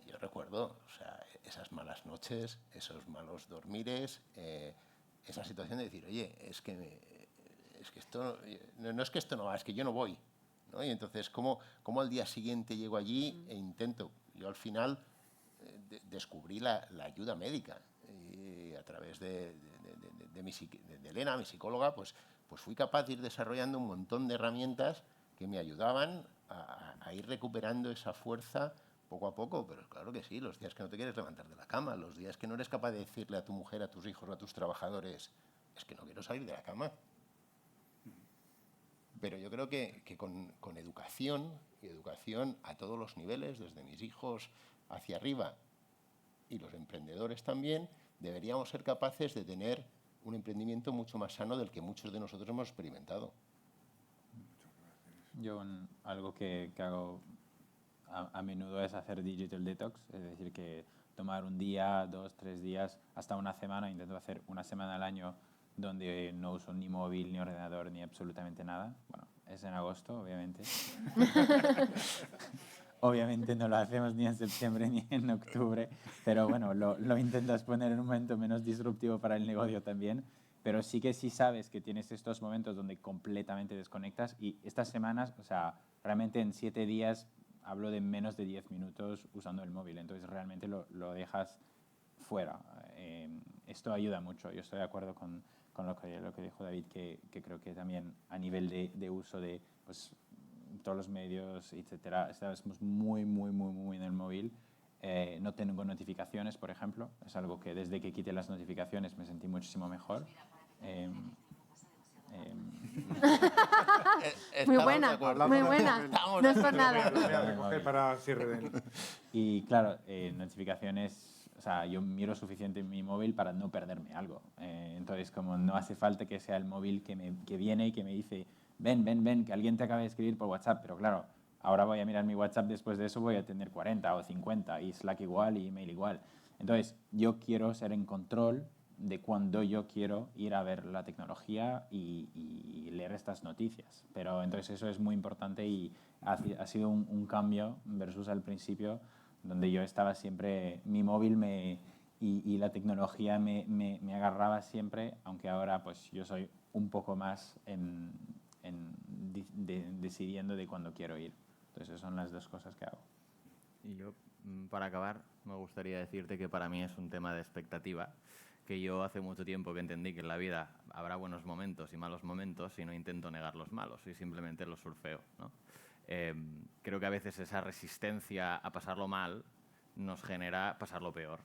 yo recuerdo, o sea, esas malas noches, esos malos dormires, esa situación de decir, oye, es que esto no es que esto no va, es que yo no voy, ¿no? Y entonces, ¿cómo al día siguiente llego allí e intento? Yo al final descubrí la ayuda médica y a través de Elena, mi psicóloga, pues fui capaz de ir desarrollando un montón de herramientas que me ayudaban a ir recuperando esa fuerza poco a poco. Pero claro que sí, los días que no te quieres levantar de la cama, los días que no eres capaz de decirle a tu mujer, a tus hijos, a tus trabajadores, es que no quiero salir de la cama. Pero yo creo que con educación, y educación a todos los niveles, desde mis hijos hacia arriba y los emprendedores también, deberíamos ser capaces de tener un emprendimiento mucho más sano del que muchos de nosotros hemos experimentado. Yo algo que hago a menudo es hacer digital detox, es decir, que tomar un día, 2, 3 días, hasta una semana, intento hacer una semana al año donde no uso ni móvil, ni ordenador, ni absolutamente nada. Bueno, es en agosto, obviamente. Obviamente no lo hacemos ni en septiembre ni en octubre, pero bueno, lo intentas poner en un momento menos disruptivo para el negocio también. Pero sí que sí sabes que tienes estos momentos donde completamente desconectas y estas semanas, o sea, realmente en 7 días hablo de menos de 10 minutos usando el móvil, entonces realmente lo dejas fuera. Esto ayuda mucho, yo estoy de acuerdo con lo que dijo David, que creo que también a nivel de uso de pues, todos los medios, etcétera, estamos muy en el móvil. No tengo notificaciones, por ejemplo, es algo que desde que quité las notificaciones me sentí muchísimo mejor. Muy buena, muy buena. No es por nada. Para cierre de él. Y claro, notificaciones, o sea, yo miro suficiente mi móvil para no perderme algo. Entonces, como no hace falta que sea el móvil que viene y que me dice, ven, que alguien te acaba de escribir por WhatsApp, pero claro, ahora voy a mirar mi WhatsApp, después de eso voy a tener 40 o 50 y Slack igual y email igual. Entonces, yo quiero ser en control de cuando yo quiero ir a ver la tecnología y leer estas noticias. Pero entonces eso es muy importante y ha sido un cambio versus al principio, donde yo estaba siempre, mi móvil y la tecnología me agarraba siempre, aunque ahora pues yo soy un poco más decidiendo de cuándo quiero ir. Entonces esas son las dos cosas que hago. Y yo, para acabar, me gustaría decirte que para mí es un tema de expectativa, que yo hace mucho tiempo que entendí que en la vida habrá buenos momentos y malos momentos y no intento negar los malos y simplemente los surfeo, ¿no? Creo que a veces esa resistencia a pasarlo mal nos genera pasarlo peor.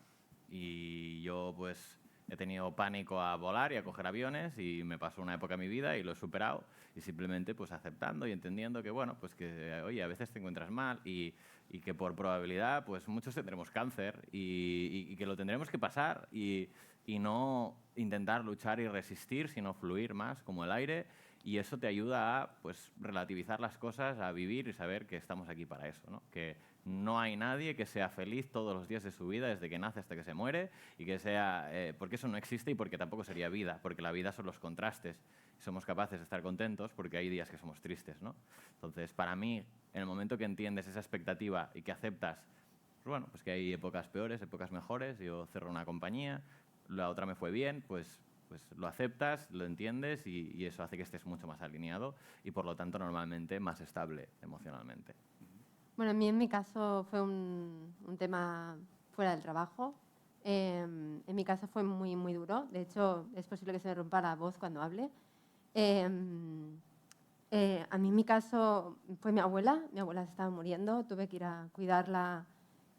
Y yo pues he tenido pánico a volar y a coger aviones y me pasó una época en mi vida y lo he superado y simplemente pues aceptando y entendiendo que bueno, pues que oye, a veces te encuentras mal y que por probabilidad pues muchos tendremos cáncer y que lo tendremos que pasar y no intentar luchar y resistir, sino fluir más como el aire, y eso te ayuda a pues relativizar las cosas, a vivir y saber que estamos aquí para eso, ¿no? Que no hay nadie que sea feliz todos los días de su vida, desde que nace hasta que se muere, y que sea, porque eso no existe y porque tampoco sería vida, porque la vida son los contrastes. Somos capaces de estar contentos porque hay días que somos tristes, ¿no? Entonces, para mí, en el momento que entiendes esa expectativa y que aceptas, pues bueno, pues que hay épocas peores, épocas mejores, yo cerro una compañía, la otra me fue bien, pues lo aceptas, lo entiendes y eso hace que estés mucho más alineado y por lo tanto normalmente más estable emocionalmente. Bueno, a mí en mi caso fue un tema fuera del trabajo. En mi caso fue muy duro. De hecho, es posible que se me rompa la voz cuando hable. A mí en mi caso fue mi abuela. Mi abuela se estaba muriendo. Tuve que ir a cuidarla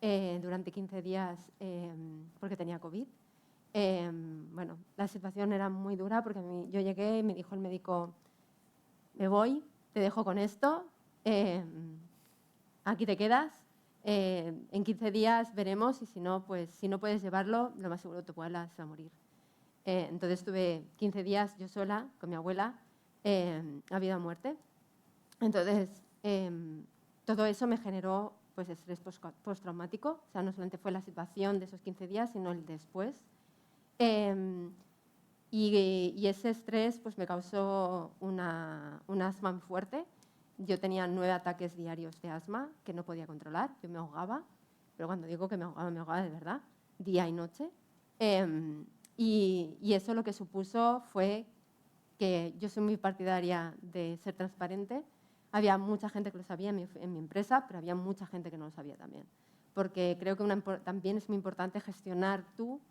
durante 15 días porque tenía COVID. Bueno, la situación era muy dura porque yo llegué y me dijo el médico, me voy, te dejo con esto, aquí te quedas, en 15 días veremos y si no, pues si no puedes llevarlo, lo más seguro tu abuela se va a morir. Entonces estuve 15 días yo sola con mi abuela, a vida o muerte. Entonces, todo eso me generó pues, estrés postraumático. O sea, no solamente fue la situación de esos 15 días, sino el después. Y ese estrés pues, me causó un asma muy fuerte. Yo tenía 9 ataques diarios de asma que no podía controlar. Yo me ahogaba, pero cuando digo que me ahogaba de verdad, día y noche. Y eso lo que supuso fue que yo soy muy partidaria de ser transparente. Había mucha gente que lo sabía en mi empresa, pero había mucha gente que no lo sabía también. Porque creo que también es muy importante gestionar tú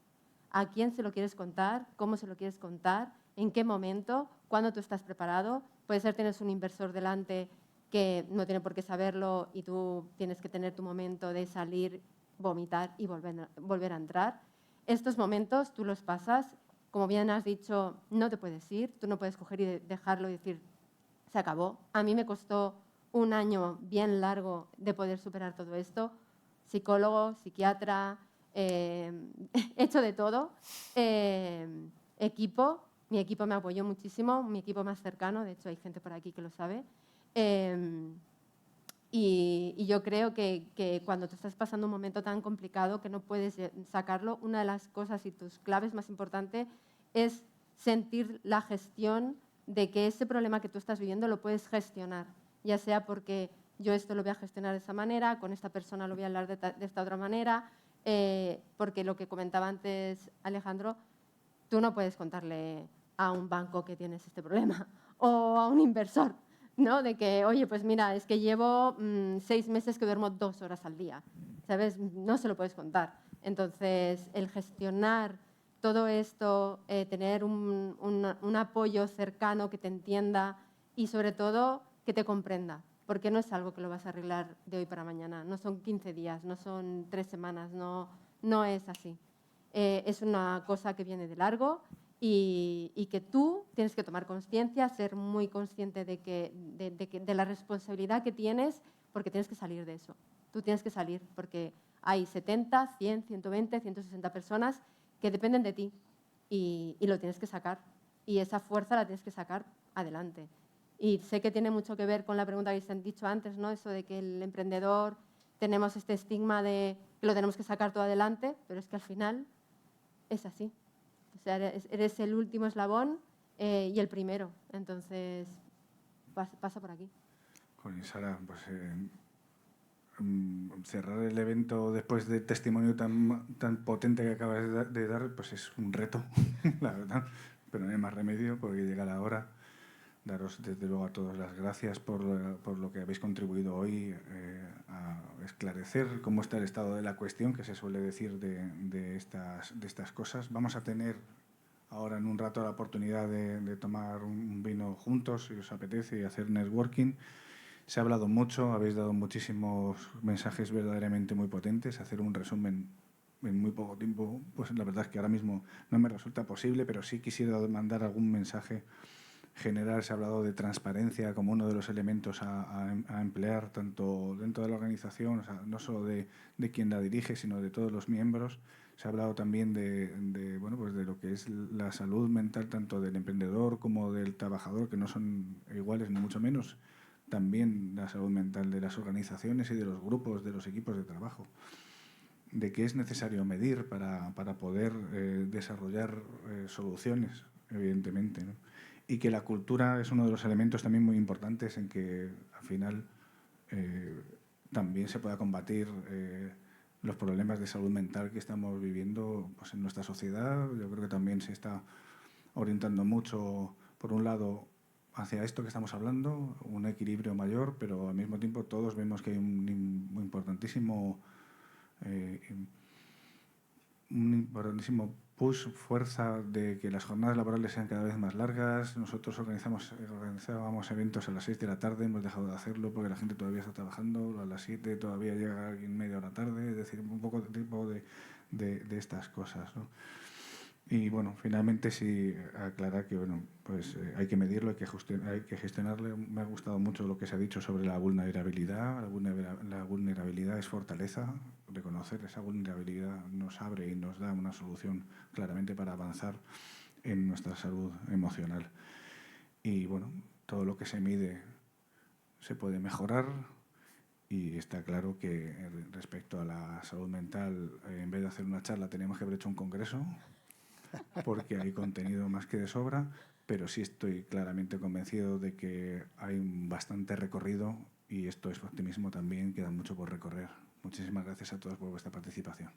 a quién se lo quieres contar, cómo se lo quieres contar, en qué momento, cuándo tú estás preparado. Puede ser tienes un inversor delante que no tiene por qué saberlo y tú tienes que tener tu momento de salir, vomitar y volver a entrar. Estos momentos tú los pasas, como bien has dicho, no te puedes ir, tú no puedes coger y dejarlo y decir, se acabó. A mí me costó un año bien largo de poder superar todo esto. Psicólogo, psiquiatra, hecho de todo. Equipo, mi equipo me apoyó muchísimo, mi equipo más cercano, de hecho hay gente por aquí que lo sabe. Y yo creo que cuando te estás pasando un momento tan complicado que no puedes sacarlo, una de las cosas y tus claves más importantes es sentir la gestión de que ese problema que tú estás viviendo lo puedes gestionar, ya sea porque yo esto lo voy a gestionar de esa manera, con esta persona lo voy a hablar de esta otra manera, porque lo que comentaba antes Alejandro, tú no puedes contarle a un banco que tienes este problema o a un inversor, ¿no? De que, oye, pues mira, es que llevo 6 meses que duermo 2 horas al día, ¿sabes? No se lo puedes contar. Entonces, el gestionar todo esto, tener un apoyo cercano que te entienda y sobre todo que te comprenda, porque no es algo que lo vas a arreglar de hoy para mañana, no son 15 días, no son 3 semanas, no es así. Es una cosa que viene de largo y que tú tienes que tomar conciencia, ser muy consciente de la responsabilidad que tienes, porque tienes que salir de eso. Tú tienes que salir porque hay 70, 100, 120, 160 personas que dependen de ti y lo tienes que sacar. Y esa fuerza la tienes que sacar adelante. Y sé que tiene mucho que ver con la pregunta que se han dicho antes, ¿no? Eso de que el emprendedor tenemos este estigma de que lo tenemos que sacar todo adelante, pero es que al final es así. O sea, eres el último eslabón y el primero. Entonces, pasa por aquí. Con Sara, pues cerrar el evento después del testimonio tan potente que acabas de dar, pues es un reto, la verdad. Pero no hay más remedio porque llega la hora. Daros desde luego a todos las gracias por lo que habéis contribuido hoy a esclarecer cómo está el estado de la cuestión, que se suele decir de estas cosas. Vamos a tener ahora en un rato la oportunidad de tomar un vino juntos, si os apetece, y hacer networking. Se ha hablado mucho, habéis dado muchísimos mensajes verdaderamente muy potentes. Hacer un resumen en muy poco tiempo, pues la verdad es que ahora mismo no me resulta posible, pero sí quisiera mandar algún mensaje general. Se ha hablado de transparencia como uno de los elementos a emplear tanto dentro de la organización, o sea, no solo de quien la dirige, sino de todos los miembros. Se ha hablado también de lo que es la salud mental tanto del emprendedor como del trabajador, que no son iguales ni mucho menos. También la salud mental de las organizaciones y de los grupos, de los equipos de trabajo. De que es necesario medir para poder desarrollar soluciones, evidentemente, ¿no? Y que la cultura es uno de los elementos también muy importantes en que al final también se pueda combatir los problemas de salud mental que estamos viviendo pues, en nuestra sociedad. Yo creo que también se está orientando mucho, por un lado, hacia esto que estamos hablando, un equilibrio mayor, pero al mismo tiempo todos vemos que hay un importantísimo push, fuerza de que las jornadas laborales sean cada vez más largas. Nosotros organizábamos eventos a las 6 de la tarde, hemos dejado de hacerlo porque la gente todavía está trabajando, a las 7 todavía llega alguien media hora tarde, es decir, un poco de tipo de estas cosas, ¿no? Y bueno, finalmente sí aclarar que bueno, pues hay que medirlo, hay que gestionarlo. Me ha gustado mucho lo que se ha dicho sobre la vulnerabilidad. La vulnerabilidad es fortaleza. Reconocer esa vulnerabilidad nos abre y nos da una solución claramente para avanzar en nuestra salud emocional. Y bueno, todo lo que se mide se puede mejorar. Y está claro que respecto a la salud mental, en vez de hacer una charla, teníamos que haber hecho un congreso, porque hay contenido más que de sobra, pero sí estoy claramente convencido de que hay bastante recorrido y esto es optimismo también, queda mucho por recorrer. Muchísimas gracias a todos por vuestra participación.